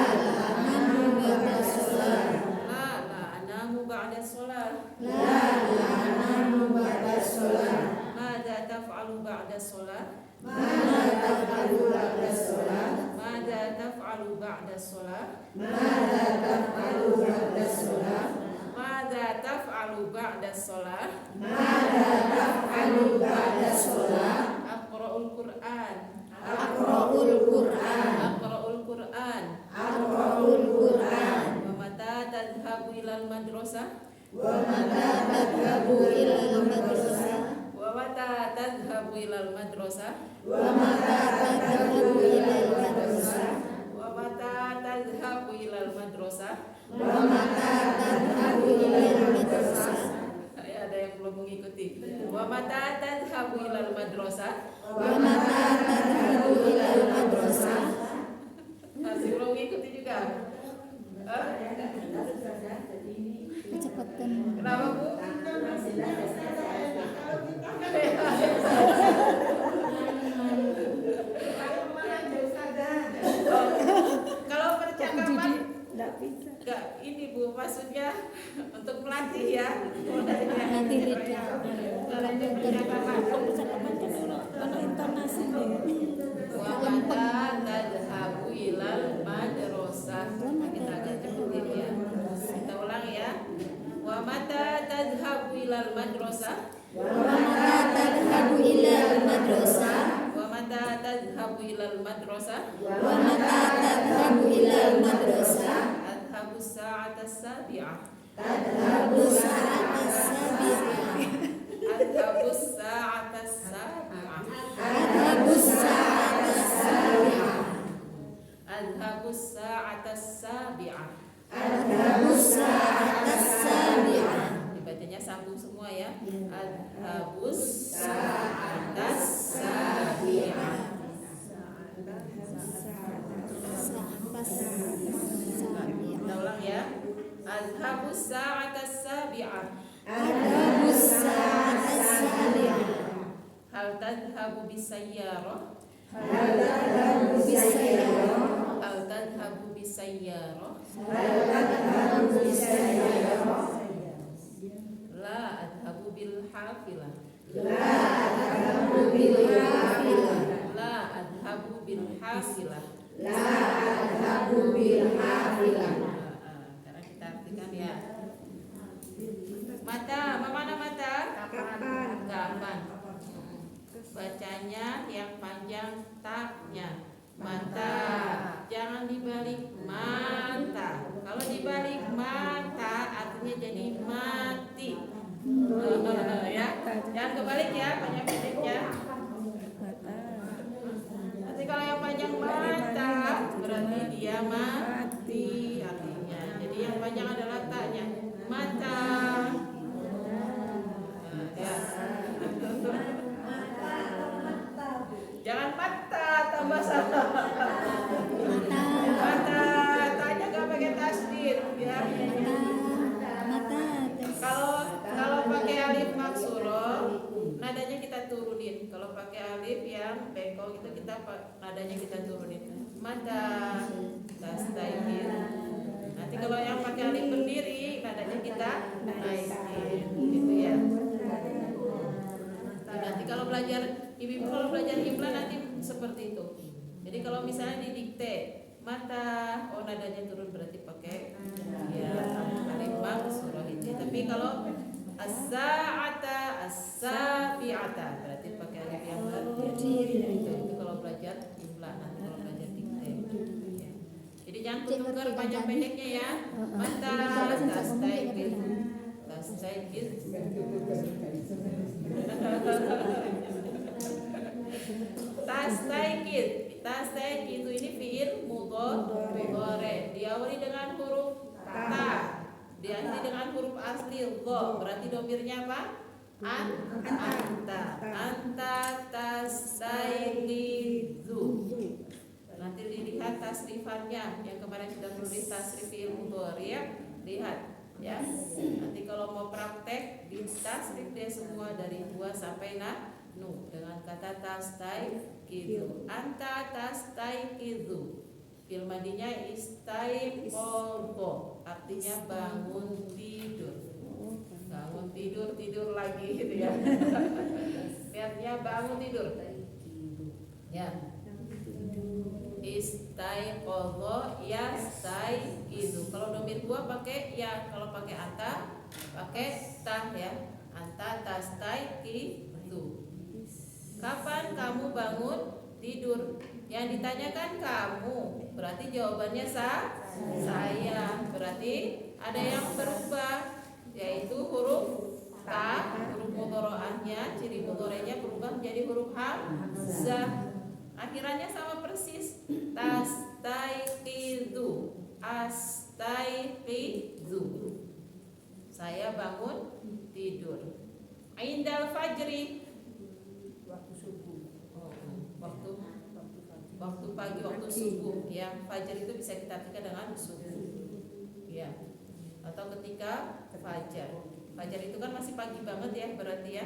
anamu ba'da shalah. La anamu ba'da shalah. La anamu ba'da shalah. Mada taf'alu ba'da shalah. Mada taf'alu ba'da shalah. Mada taf'alu ba'da shalah. Mada taf'alu ba'da shalah. Mada taf'alu ba'da shalah. Mada taf'alu ba'da shalah. Aqra'ul Qur'an. Aqra'ul Qur'an. Aqra'ul Qur'an. Aqra'ul Qur'an. Wa mata tadhhabu ilal madrasah. Wa mata tadhhabu ilal madrasah. Wa mata tadhhabu ilal madrasah. Wa mata tadhhabu ilal madrasah. Wa mata tadhhabu ilal madrasah. Wa mata tadhhabu ilal madrasah. Ada yang belum mengikuti. Wa mata tadhhabu ilal madrasah. Wa mata tadhhabu ilal madrasah. Masih belum mengikuti juga. Cepatkan. Kenapa Bu? Kalau percakapan Enggak bisa. enggak ini Bu, maksudnya untuk melatih ya. Nanti lidah. Kalau untuk percakapan. Percakapan kan ono intonasinya. Wa mata tadhhabu ilal madrasah. Kita agak cepetin ya. Kita ulang ya. Wa mata tadhhabu ilal madrasah. Wa mata tadhhabu ilal madrasah. Wa mata tadhhabu ilal madrasah. Wa mata tadhhabu ilal madrasah. Adhhabu sa'ata sabi'ah. Tadhhabu sa'ata sabi'ah. Adhhabu sa'ata sabi'ah. Tadhhabu sa'ata sabi'ah. Adhhabu sa'ata sabi'ah. Tadhhabu sa'ata sabi'ah. Dibacanya sambung semua ya. Adhhabu sa'ata sabi'ah. Kita ulang ya. Adhhabu sa'ata sabi'ah. Tadhhabu sa'ata sabi'ah. Hal tadhhabu bisayyarah. Hal tadhhabu bisayyarah. Hal tadhhabu bisayyarah. Hal tadhhabu bisayyarah. La adhhabu bil hafilah. La tadhhabu bil hafilah. La adhhabu bil hafilah. La tadhhabu bil hafilah. Sekarang kita artikan ya. Mata, mana mata? Kapan? Bacanya yang panjang taknya. mata. Jangan dibalik mata. Kalau dibalik mata artinya jadi mati. Ya, jangan kebalik ya, banyak pendeknya. Nanti kalau yang panjang mata berarti dia mati artinya. Jadi yang panjang adalah taknya mata. Ya. Jangan mata tambah salah. Mata, tanya gak pakai tasdid ya. Kalau pakai alif maksuroh, nadanya kita turunin. Kalau pakai alif yang bengkok itu nadanya kita turunin. Mata, tastaiqin. Nanti kalau yang pakai alif berdiri, nadanya kita naikin, gitu ya. Nanti kalau belajar ibu kalau belajar imla nanti seperti itu. Jadi kalau misalnya didikte mata, oh nadanya turun berarti pakai ya alif maksurah itu. Tapi kalau as-sa'ata as-sabi'ata berarti pakai alif yang berdiri. Itu kalau belajar imla nanti kalau belajar dikte. Ya. Jadi jangan tukar panjang pendeknya ya. Mata tastaiqin. Tastaiqin. Tastaiqin itu ini fiil mudhari diawali dengan huruf ta, diakhiri dengan huruf asli dha. Berarti domirnya apa? Anta tastaiqizu. Nanti dilihat tasrifannya yang kemarin sudah tulis tasrif fiil mudhari ya. Lihat ya. Nanti kalau mau praktek di tasrif deh semua dari huwa sampai nu dengan kata tastaiqizu. Anta tastaiqizu. Fi'il madinya istaiqadha, artinya bangun tidur. Bangun tidur, tidur lagi gitu ya. Artinya bangun tidur. Ya. Istaiqadha yastaiqizu. Kalau domir gua pakai ya, kalau pakai anta pakai tah ya. Anta tastaiqizu. Kapan kamu bangun tidur? Yang ditanyakan kamu, berarti jawabannya saya. Berarti ada yang berubah, yaitu huruf ta, huruf mudhari'ahnya, ciri mudhari'nya berubah menjadi huruf hamzah. Akhirannya sama persis. Tastaiqizu, astaiqizu. Saya bangun tidur. Indal fajri, waktu pagi, waktu subuh ya. Fajar itu bisa kita artikan dengan subuh ya, atau ketika fajar. Fajar itu kan masih pagi banget ya berarti ya.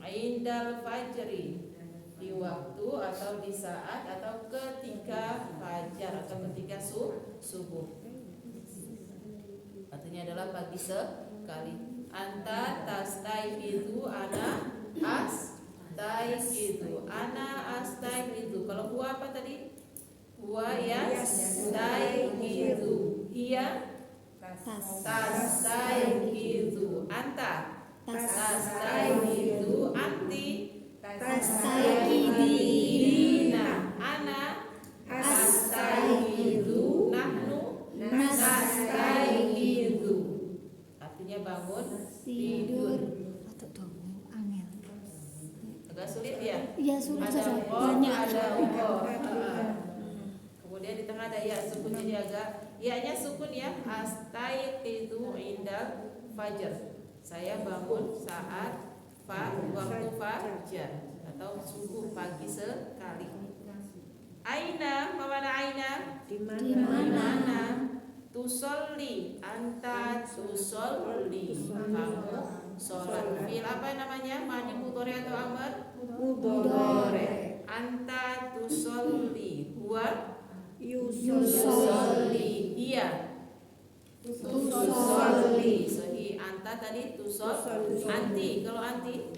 Indal fajri, di waktu atau di saat atau ketika fajar atau ketika subuh. Artinya adalah pagi sekali. Anta tastaiqizu, ana astaiqizu. Ana astaiqizu. Kalau huwa apa tadi? Huwa yastaiqizu. Hiya tastaiqizu. Anta tastaiqizu. Anti tastaiqidina. Ana astaiqizu. Nahnu nastaiqizu. Artinya bangun tidur. Agak sulit ya? Iya sulit Ada saja. wo, Banyak. ada wo. Kemudian di tengah ada ya, sukun jadi agak ya-nya sukun ya. Astaiqizu indal fajar. Saya bangun saat waktu fajar atau subuh pagi sekali. Aina, mana aina? Di Di mana? mana? Tusolli, anta tusolli. Kamu sholat. Fi'il apa namanya? Madi mudhari atau amr? Mudhari. Anta tusolli. Huwa yusolli. Iya. Tusolli. Sahih. Anta tadi tusolli. Anti. Kalau anti?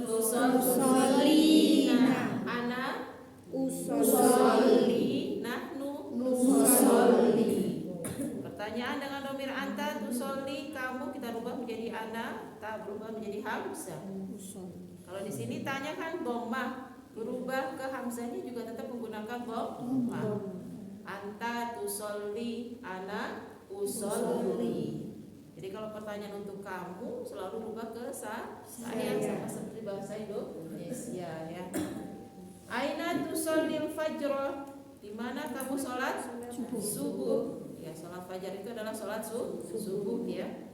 Tusolli. Ana usolli. Nahnu nusolli. Pertanyaan dengan domir anta tusolli, kamu kita rubah menjadi ana, tak berubah menjadi hamzah. Kalau di sini tanya kan dhammah, Berubah ke hamzahnya juga tetap menggunakan dhamma. Anta tusolli, ana usolli. Jadi kalau pertanyaan untuk kamu selalu rubah ke saya, sama seperti bahasa Indonesia ya. Aina tusallil fajr, di mana kamu sholat subuh? Ya, sholat fajar itu adalah sholat subuh ya.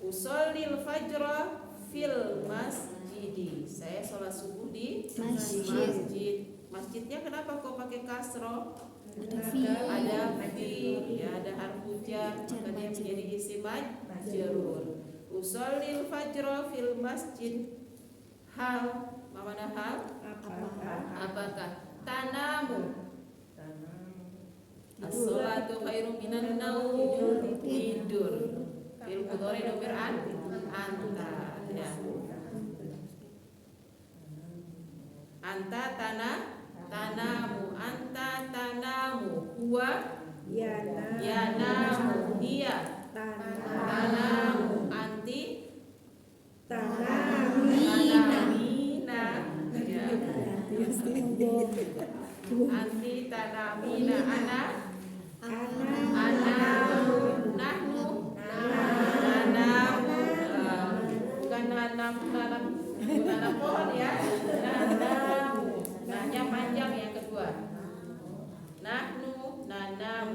Usallil fajr fil masjid. Saya sholat subuh di masjid. Masjidnya kenapa kok pakai kasroh? Ada fi, ya, ada harfu jar, makanya menjadi isim majrur. Usallil fajr fil masjid. Hal, mana hal? Apakah? Tanamu. As-sholatu khairum minan naum, tidur. Fil mudhari dhamir anta ya. Anta tanamu, anta tanamu, huwa yanamu, hiya tanamu, anti tanamina ya. Anti tanamina, ana nahnu bukan nanam pohon ya. Nahnya panjang yang kedua. Nahnu nanam.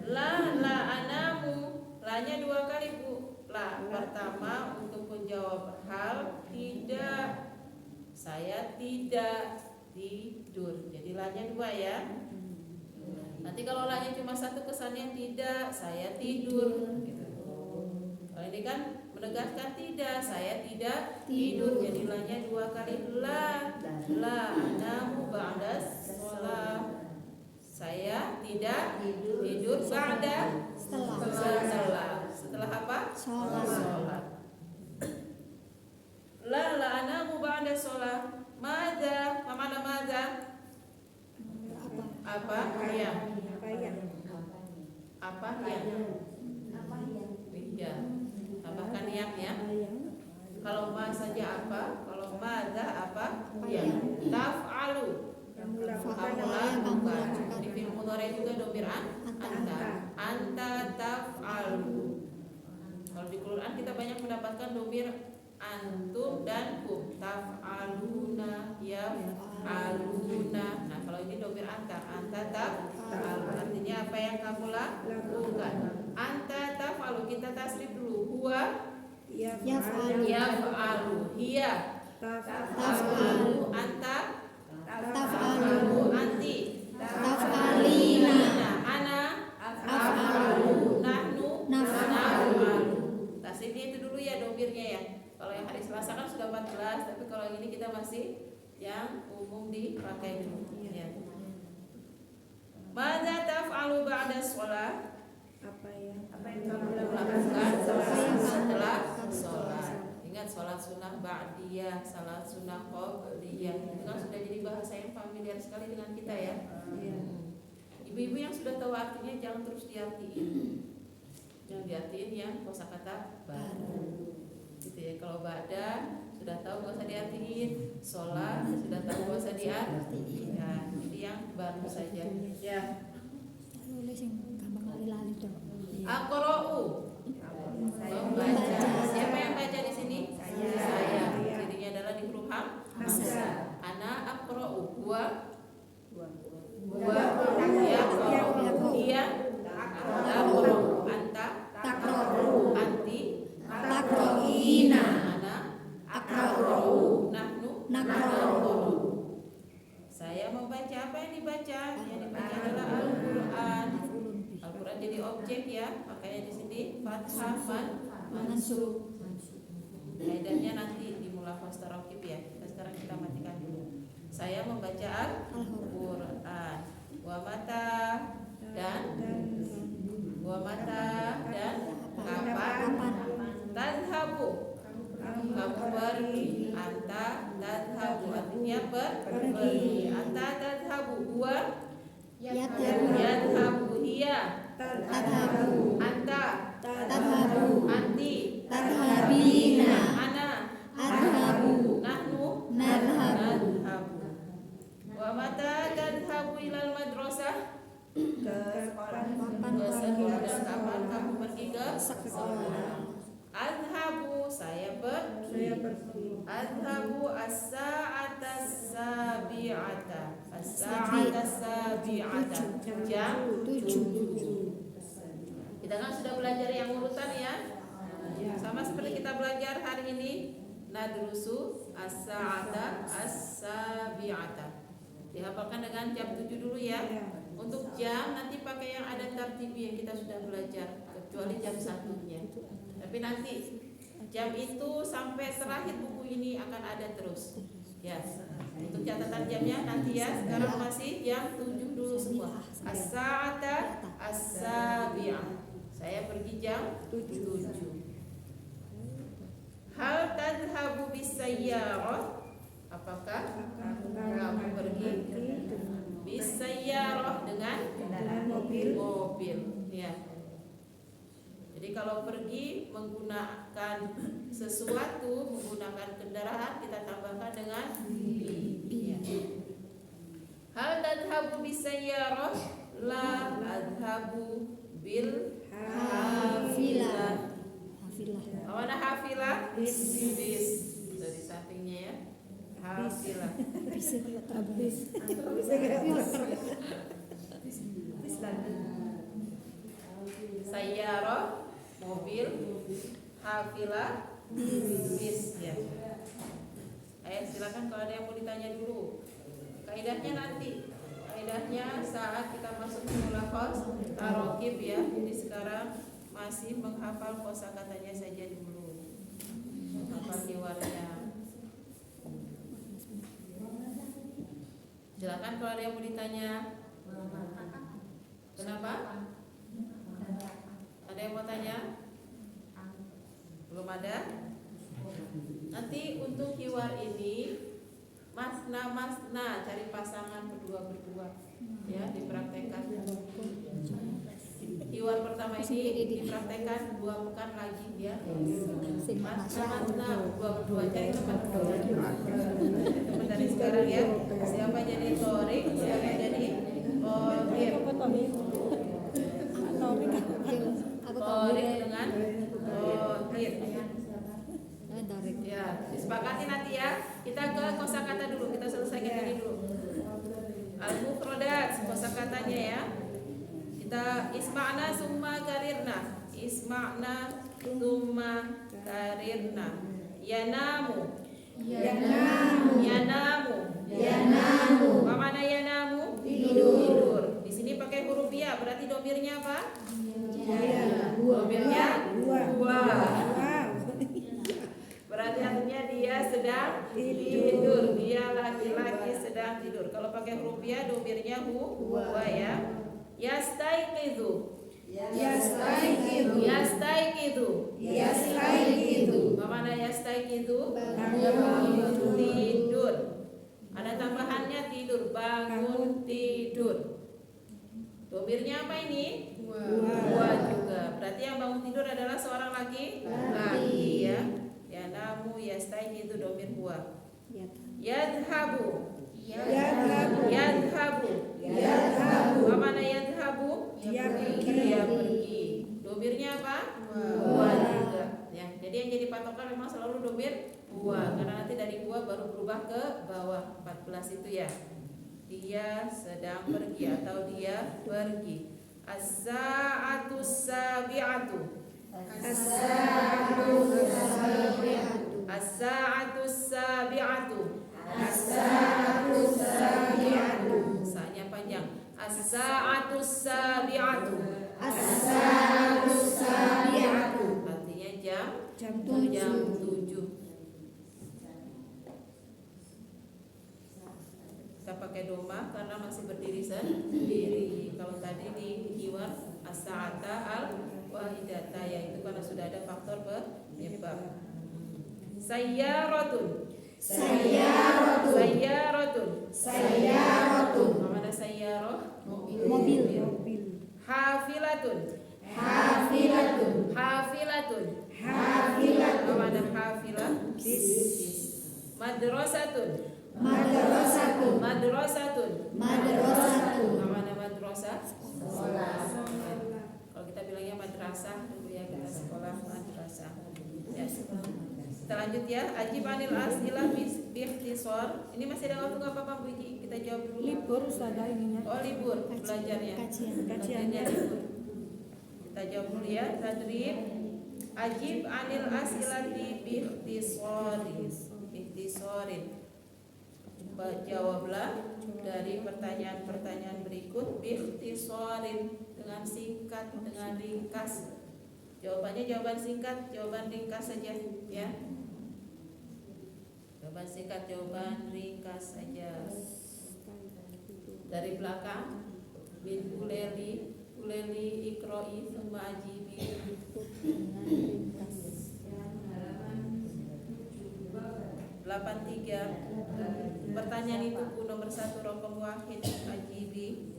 La anamu, lanya dua kali Bu. La pertama untuk menjawab hal, tidak. Saya tidak tidur. Jadi lanya dua ya. Nanti kalau lanya cuma satu kesannya tidak, saya tidur gitu. Kalau ini kan menegaskan tidak, saya tidak tidur. Jadi lanya dua kali. La anamu ba'da sholat. Saya tidak tidur ba'da setelah apa? Sholat. La anamu ba'da sholat. Mada, mana mada? Apa? Ya. Apa ya? Iya. Tambahkan ya. Kalau ma saja apa? Kalau mada apa? Ya. Taf'alu. Kamu lakukan. Di fi'il mudhari juga dhamir anta. Anta taf'alu. Kalau di Quran kita banyak mendapatkan dhamir antum dan hum. Taf'aluna, yaf'aluna. Nah, kalau ini dhamir anta taf'alu. Artinya apa yang kamu lakukan. Anta taf'alu, kita tasrif dulu. Huwa yaf'alu. Hiya taf'alu. Anta taf'alu. Anti taf'alina. Ana af'alu. Nahnu naf'alu. Tasrifnya itu dulu ya, dhamirnya ya. Kalau yang hari Selasa kan sudah 14, tapi kalau ini kita masih yang umum dipakai dulu ya. Madza taf'alu ba'da shalah? Apa yang kamu lakukan setelah sholat? Ingat sholat sunnah ba'diyah, sholat sunnah qabliyah. Itu kan sudah jadi bahasa yang familiar sekali dengan kita ya. Ibu-ibu yang sudah tahu artinya jangan terus diartiin. Jangan diartiin yang kosakata baru. Gitu ya. Kalau ba'da sudah tahu gak usah diartiin, sholat sudah tahu gak usah diartiin. Ya, jadi yang baru saja. Ya. Nulis yang gampang lali dong. Aqra'u, membaca. Siapa yang baca di sini? Saya. Cirinya adalah di huruf hamzah. Ana aqra'u, huwa yaqra'u, hiya taqra'u, anta taqra'u, anti taqra'ina, ana aqra'u, nahnu naqra'u. Saya membaca. Apa yang dibaca? Yang dibaca adalah Al-Qur'an. Al-Quran jadi objek ya, makanya di sini fathah mansub. Kaidahnya nanti di mulafaz taraqib ya. Sekarang kita matikan dulu. Saya membaca Al-Quran. Wa mata dan kapan? Tadhabu. Kamu pergi. Anta tadhabu, artinya pergi. Anta tadhabu. Huwa yadhabu. Hiya tadhabu. Anta tadhabu. Anti tadhabina. Ana adhabu. Nahnu Ke sekolah. Kapan kamu pergi ke sekolah? Adhabu, saya pergi. Adhabu as-sa'ata sabi'ata. As-sa'ata sabi'ata. Jam 7. Kita kan sudah belajar yang urutan ya. Sama seperti kita belajar hari ini. Nadrusu as-sa'ata as-sabi'ata. Dihafalkan dengan jam 7 dulu ya. Untuk jam nanti pakai yang ada tartibi yang kita sudah belajar, kecuali jam 1-nya. Tapi nanti jam itu sampai terakhir buku ini akan ada terus. Ya. Untuk catatan jamnya nanti ya. Sekarang masih jam 7 dulu semua. As-sa'ata as-sabi'ah. Saya pergi jam 7. Hal tadhhabu bisayyarah? Apakah kamu pergi bisayyarah dengan mobil? Ya. Jadi kalau pergi menggunakan sesuatu, menggunakan kendaraan, kita tambahkan dengan bi. Ya. Hal tadhhabu bisayyarah? La adhabu bil hafilah. Mana hafilah? Bis. Dari sampingnya ya. Hafilah. Sayyarah, mobil, hafilah, bis ya. Ayo silakan kalau ada yang mau ditanya dulu. Kaidahnya nanti. Kaidahnya saat kita masuk ke mulafaz tarokib ya. Jadi sekarang masih menghafal kosakatanya saja dulu. Menghafal hiwarnya. Silakan kalau ada yang mau ditanya. Kenapa? Ada yang mau tanya? Belum ada? Nanti untuk hiwar ini masna cari pasangan berdua ya, dipraktekkan. Hiwar pertama ini dipraktekkan 2 pekan lagi ya. Masna berdua cari teman dari sekarang ya. Siapa jadi Torik, siapa jadi Torik dengan Torik. Ya, disepakati nanti ya. Kita ke kosakata dulu, kita selesaikan ini dulu. Al-mufradat kosakatanya ya. Kita isma'na summa karirna. Isma'na summa karirna. Yanamu. Apa mana yanamu? Tidur. Di sini pakai huruf ya, berarti domirnya apa? Domirnya dua. Berarti artinya dia sedang tidur. Dia laki-laki sedang tidur. Kalau pakai huruf ya, domirnya huwa ya. Yastaiqidu. Mana yastaiqidu? Tidur. Ada tambahannya tidur, bangun tidur. Domirnya apa ini? Huwa juga. Berarti yang bangun tidur adalah seorang laki ya. Yanamu yastaiqidu domir huwa. Yadhabu. Mana yadhabu? Dia pergi. Domirnya apa? Huwa juga. Ya, jadi yang jadi patokan memang selalu domir huwa, karena nanti dari huwa baru berubah ke bawah 14 itu ya. Dia sedang pergi atau dia pergi. As-sa'atu sabi'atu. Sa-nya panjang. As-sa'atu sabi'atu. Artinya jam 7. Kita pakai doma karena masih berdiri sendiri. Kalau tadi di hiwar as-sa'ata al-wahidata, yaitu karena sudah ada faktor penyebab. Sayyaratun. Mana sayyarah? Mobil. Hafilatun. Mana hafilah? Madrasatun. Mana madrasah? usah? Sekolah. Kalau kita bilangnya madrasah dulu ya, kita sekolah madrasah. Ya. Kita lanjut ya. Ajib anil as'ilah biikhtisar. Ini masih ada waktu apa Pak Bu Iji? Kita jawab dulu. Libur Ustazah ininya. Oh, libur belajarnya. Kajiannya. Libur. Kita jawab dulu ya. Tadrib. Ajib anil as'ilati biikhtisarin. Jawablah dari pertanyaan-pertanyaan berikut biikhtisarin, dengan singkat, dengan ringkas. Jawabannya jawaban singkat, jawaban ringkas saja ya. Jawaban singkat, jawaban ringkas saja. Dari belakang bin uleli ikroi summa ajibi. 83. Pertanyaan itu nomor 1 rokam wahid ajibi.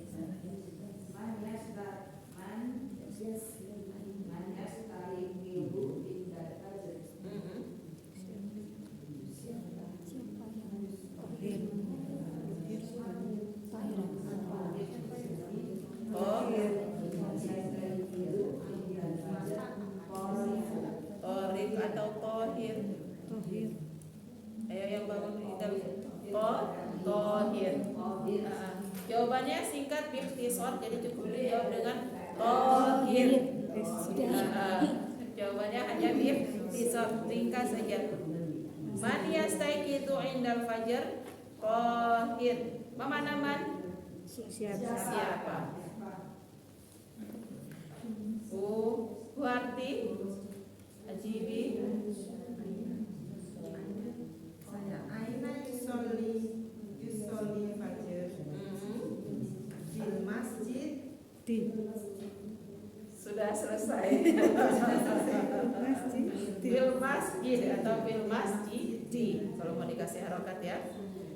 Torik atau tohir. Ayo yang bangun tohir. Jawabannya singkat biikhtisar, jadi cukup dijawab dengan tohir. Jawabannya hanya biikhtisar, ringkas saja. Man yastaiqizu indal fajr tohir. Mana man? Siapa? Huarti ajibi. Saya aina yusoli fajr di masjid. Sudah selesai. Fil masjid atau fil masjid. Kalau mau dikasih harokat ya.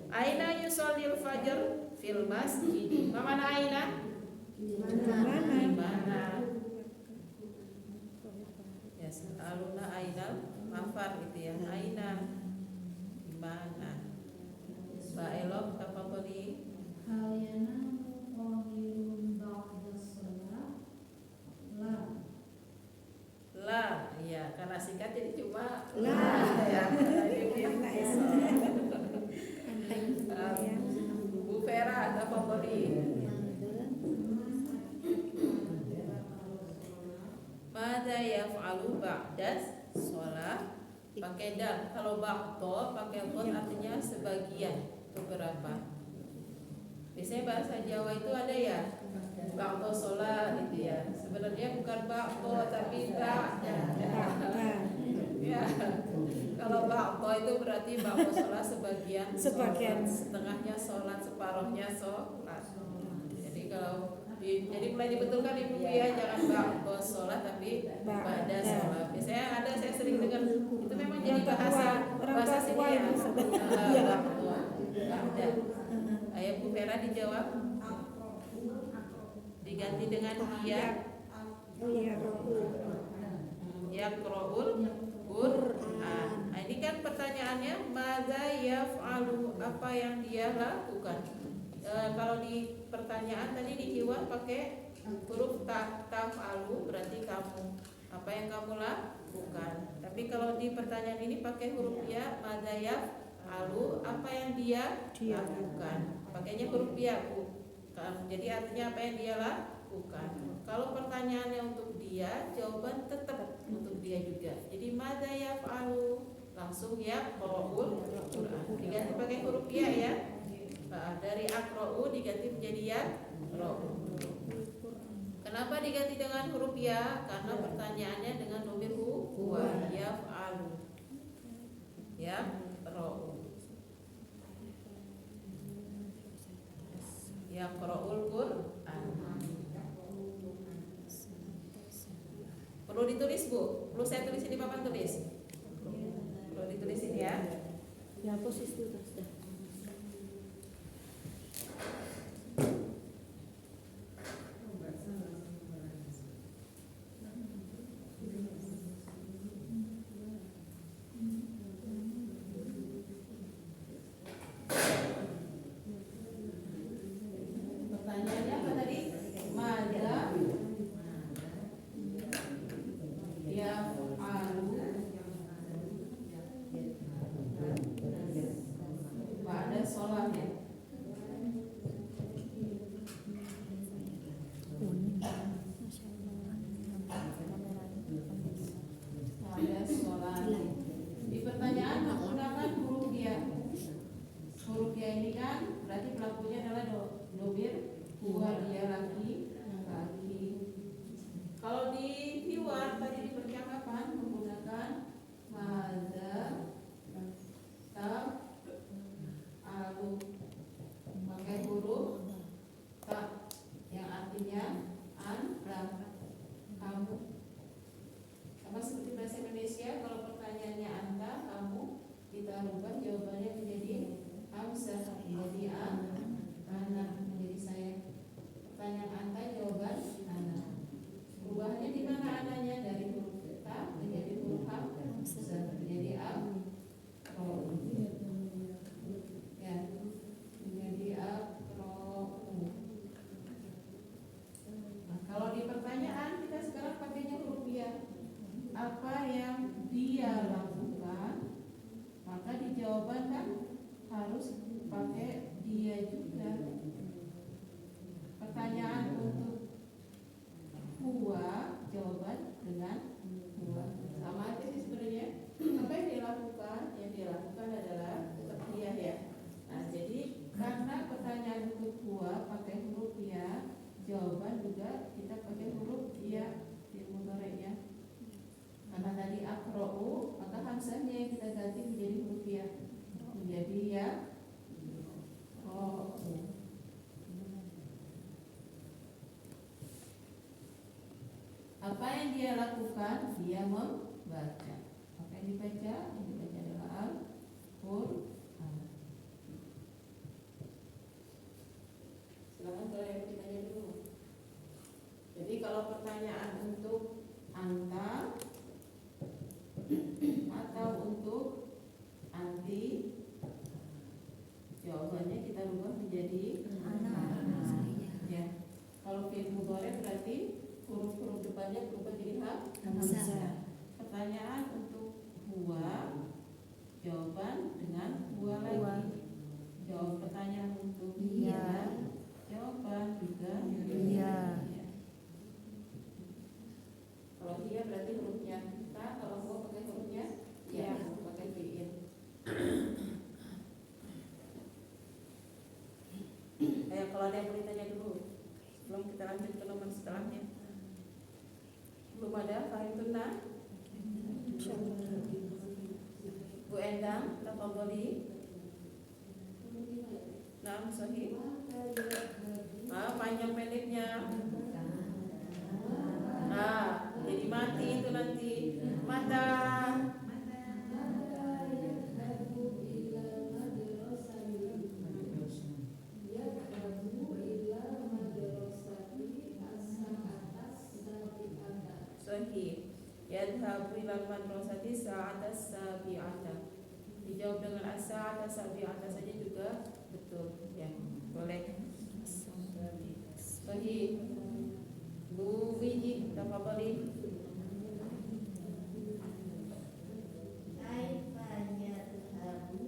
Aina yusolil fajr fil masjid. Mana aina? Di mana? Ya, aluna ainal mafar gitu ya. Aina di mana? Mbak Elok apa tadi? Hal yanamu qahirun ba'da shalah? La, iya, karena singkat jadi cuma La. ya. Bu Vera ada favorit. Mada yaf'alu ba'da sholat? Pakai dal. Kalau ba'da pakai dot artinya sebagian, beberapa. Biasanya bahasa Jawa itu ada ya ba'da sholat gitu ya. Sebenarnya bukan ba'da tapi ba'da. Ya. Kalau ba'da itu berarti ba'da sholat sebagian. Setengahnya sholat, separuhnya sholat. Jadi kalau jadi mulai dibetulkan ibu ya, jangan ba'da sholat tapi ba'da sholat. Biasanya ada, saya sering dengar itu memang jadi bahasa sini ya. Ba'da. Ayo Bu Vera dijawab. Diganti dengan iya. Yaqra'ul Qur'an. Nah, ini kan pertanyaannya madza yaf'alu, apa yang dia lakukan. Kalau di pertanyaan tadi di Iwan pakai huruf taf'alu berarti kamu, apa yang kamu lakukan. Tapi kalau di pertanyaan ini pakai huruf ya, madza yaf'alu, apa yang dia lakukan. Pakainya huruf ya, Bu. Jadi artinya apa yang dia lakukan. Kalau pertanyaannya untuk dia, jawaban tetap untuk dia juga. Jadi madza yaf'alu, langsung ya qra'ul Qur'an. Diganti pakai huruf ya. Nah, dari aqra'u diganti menjadi ya qra'u. Kenapa diganti dengan huruf ya? Karena pertanyaannya dengan dhamir huwa yaf'alu. Ya qra'u. Yaqra'ul Qur'an. Perlu ditulis Bu? Perlu saya tulisin di papan tulis? Perlu ditulisin ya. Ya posisi itu sudah. Pertanyaannya apa tadi? yaf'alu ba'da sholat ya. Ba'da sholat. Di pertanyaan menggunakan huruf ya. Huruf ya ini kan berarti pelakunya adalah domir huwa, dia laki. Kalau di hiwar tadi di percakapan menggunakan madza ta alu, pakai huruf ta yang artinya anda, kamu. Sama seperti bahasa Indonesia, kalau pertanyaannya anda, kamu, kita rubah jawabannya menjadi hamzah, jadi ana, menjadi saya. Pertanyaan anda, jawaban ana. Perubahannya di mana ananya? Dari huruf ta menjadi huruf hamzah, menjadi aqra. Ya, menjadi aqra. Nah, kalau di pertanyaan kita sekarang pakainya huruf ya. Apa yang dia lakukan? Maka di jawaban kan harus pakai dia juga. Pertanyaan untuk huwa, jawaban dengan huwa. Sama aja sih sebenarnya. Apa yang dia lakukan? Yang dia lakukan adalah tetap dia ya. Nah, jadi karena pertanyaan untuk huwa pakai huruf ya, jawaban juga kita pakai huruf ya di mudhari'nya. Karena tadi aqra'u, maka hamzahnya yang kita ganti menjadi huruf ya. Menjadi ya. Oh. Apa yang dia lakukan? Dia membaca. Apa yang dibaca? Yang dibaca adalah Al-Qur'an. Silakan kalau yang ditanya dulu. Jadi kalau pertanyaan untuk anta atau untuk anti, jawabannya kita rubah menjadi ana. Ya. Kalau fi'il mudhari berarti huruf-huruf depannya berubah jadi hamzah. Pertanyaan untuk huwa, jawaban dengan huwa lagi. Jawab pertanyaan untuk iya, jawaban juga iya. Kalau iya berarti hurufnya ta, kalau huwa pakai hurufnya ya, pakai fi'il. Kalau ada yang mau ditanya dulu sebelum kita lanjut ke nomor setelahnya. Belum ada, fahimtunna? Bu Endang, tafadholi. Nah, sahih. Panjang pendeknya. Nah, jadi mati itu nanti. Mata. Sahih. Yadhabu ilal madrasati sa'atas sabi'ata. Dijawab dengan as-sa'ata sabi'ata saja juga betul ya. Boleh. Sahih. Bu Wiji, tafadhali. Kaifa yadhabu?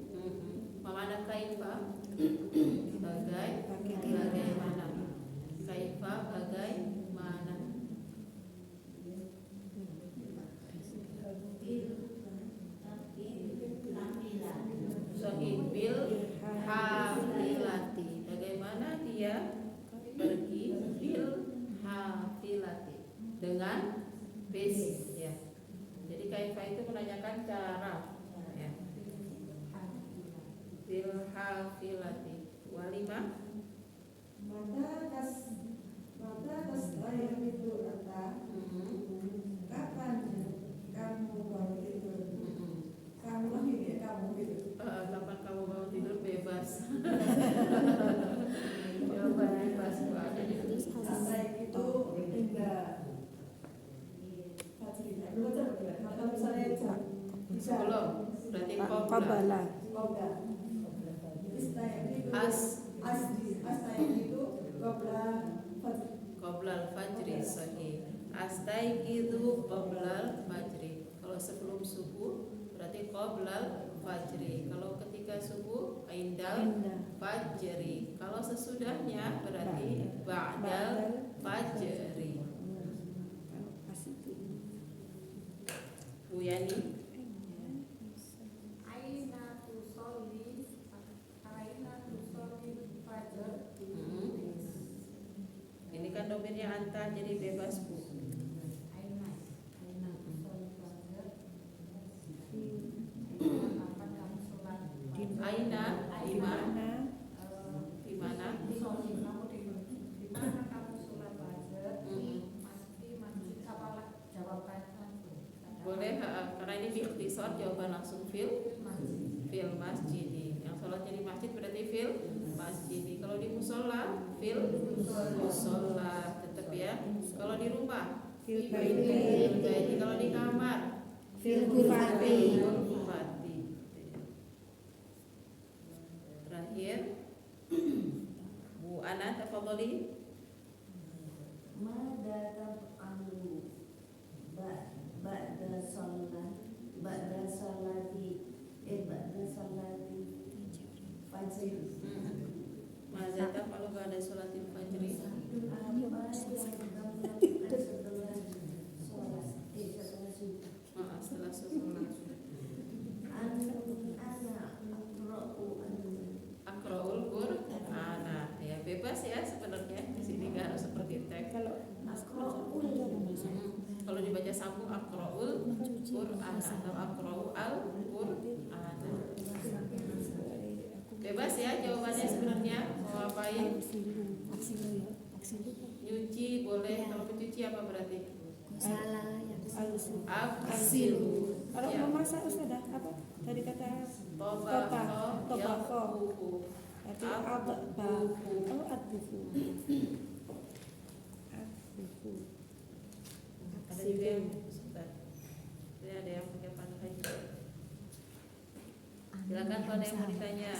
Mana kaifa? Bagaimana? Kaifa bagaimana? Sahih bil hafilati. Bagaimana dia pergi bil hafilati dengan bis ya. Jadi kaifa itu menanyakan cara ya. Bil hafilati walimah maka tas ayam itu anta kapan kamu baru tidur? Kamu lagi ya kamu gitu. Kapan kamu mau tidur bebas. Jawaban bebas Pak. Anta itu enggak fajrina. Maka misalnya bisa Belum. Berarti Qabala. Qabla. Istayam itu As astayam itu qabla fajr. Qoblal fajri sahih. Astaiqidu qoblal fajri. Kalau sebelum subuh berarti qoblal fajri. Kalau ketika subuh indal fajri. Kalau sesudahnya berarti ba'dal fajri. Bu Yani. Aina tusolli fajar. Ini kan domirnya anta jadi bebas Bu. Aina tusolli fajar. Kapan kamu sholat? Aina di mana? Di mana? Tusolli kamu di mana kamu sholat fajar? Masjid apalah jawaban langsung. Boleh, karena ini biikhtisar jawaban langsung fil masjidi. Yang sholatnya di masjid berarti fil masjidi. Kalau di musola fil musola tetap ya. Kalau di rumah Fil baiti. Kalau di kamar Fil ghurfati. ghurfati. Terakhir Bu Ana tafadhali. Mada taf'alu ba'da salati fajr. Mada taf'alu ba'da sholatil fajri. Apa yang kamu lakukan setelah sholat subuh? Setelah sholat. Ana Aqra'ul Qur'an. Ya bebas ya sebenarnya. Di sini nggak harus seperti teks. Kalau dibaca sambung aqra'ul Qur'an atau aqra'ul Qur'an. Bebas ya jawabannya sebenarnya. Mau apain? Nyuci boleh. Kalau mencuci apa berarti? Salah ya. Aksilu. Kalau Ya. memasak Ustazah apa? Tadi kata Tobako. Tobako. Yaquhu. berarti kalau adbuku. Ada juga yang sebentar. Ini ada yang pakai pantai juga. Silakan kalau ada yang mau ditanya.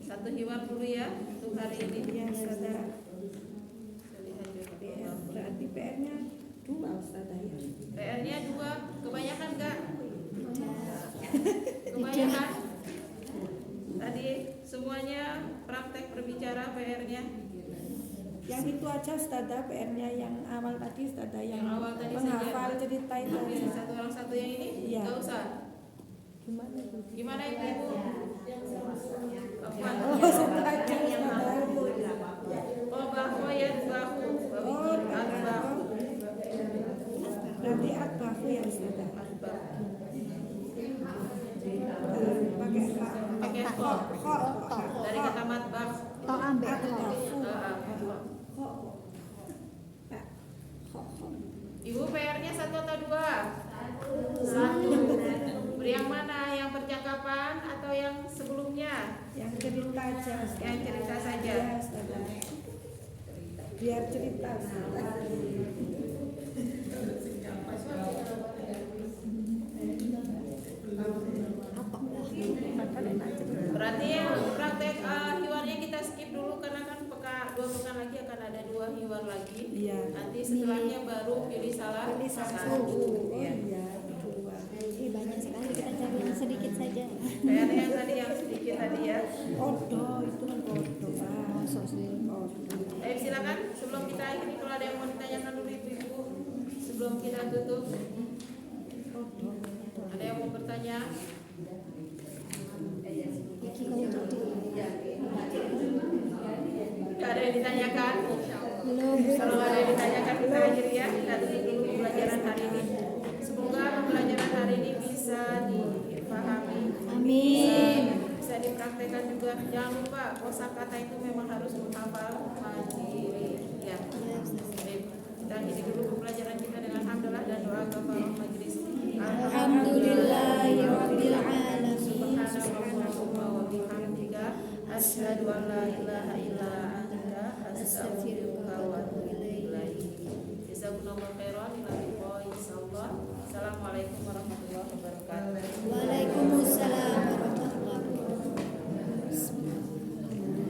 Satu hiwar dulu ya untuk hari ini. Ya Ustazah. Kita lihat juga. PR, berarti PR-nya 2 Ustazah ya. PR-nya 2, kebanyakan enggak? Kebanyakan. Tadi semuanya praktek berbicara PR-nya. Yang itu aja Ustazah PR-nya yang awal tadi Ustazah yang Yang awal tadi menghafal saja. cerita itu Ambil aja. satu orang satu yang ini? Iya. Enggak usah. Gimana Ibu? Apa? Oh, satu aja Ustazah. Oh, bahwa ya bahu. Oh, Bahu. berarti adbahu ya Ustazah. Pakai Pakai kok dari kata matbah. Toh ambek Ibu PR-nya 1 atau 2? 1. Beri yang mana? Yang percakapan atau yang sebelumnya? yang cerita aja Ustazah. Yang cerita saja. Ya Ustazah. Biar cerita Ustazah. Berarti yang praktek hiwarnya kita skip dulu karena kan 2 pekan lagi akan ada 2 hiwar lagi. Iya. Nanti setelahnya baru pilih salah Pilih satu. satu. Oh Ya. iya, 2. banyak sekali kita cari yang sedikit saja. PR yang tadi yang sedikit tadi ya. Odo itu kan odo. Masuk sih. Silakan sebelum kita akhiri kalau ada yang mau ditanyakan dulu ibu-ibu sebelum kita tutup. Ada yang mau bertanya? Gak ada yang ditanyakan? Belum. Kalau ada yang ditanyakan kita akhiri ya. Kita tutup dulu pembelajaran hari ini. Semoga pembelajaran hari ini bisa dipahami. Amin. Bisa dipraktekkan juga. Jangan lupa kosakata itu memang harus menghafal mandiri. Ya. Baik. Kita akhiri dulu pembelajaran kita dengan hamdalah dan doa kafarah majelis. Alhamdulillahirabbil alamin. Subhanallahumma wa bihamdika asyhadu an la ilaha illa anta astaghfiruka wa atubu ilaik. Jazakumullahu khairan.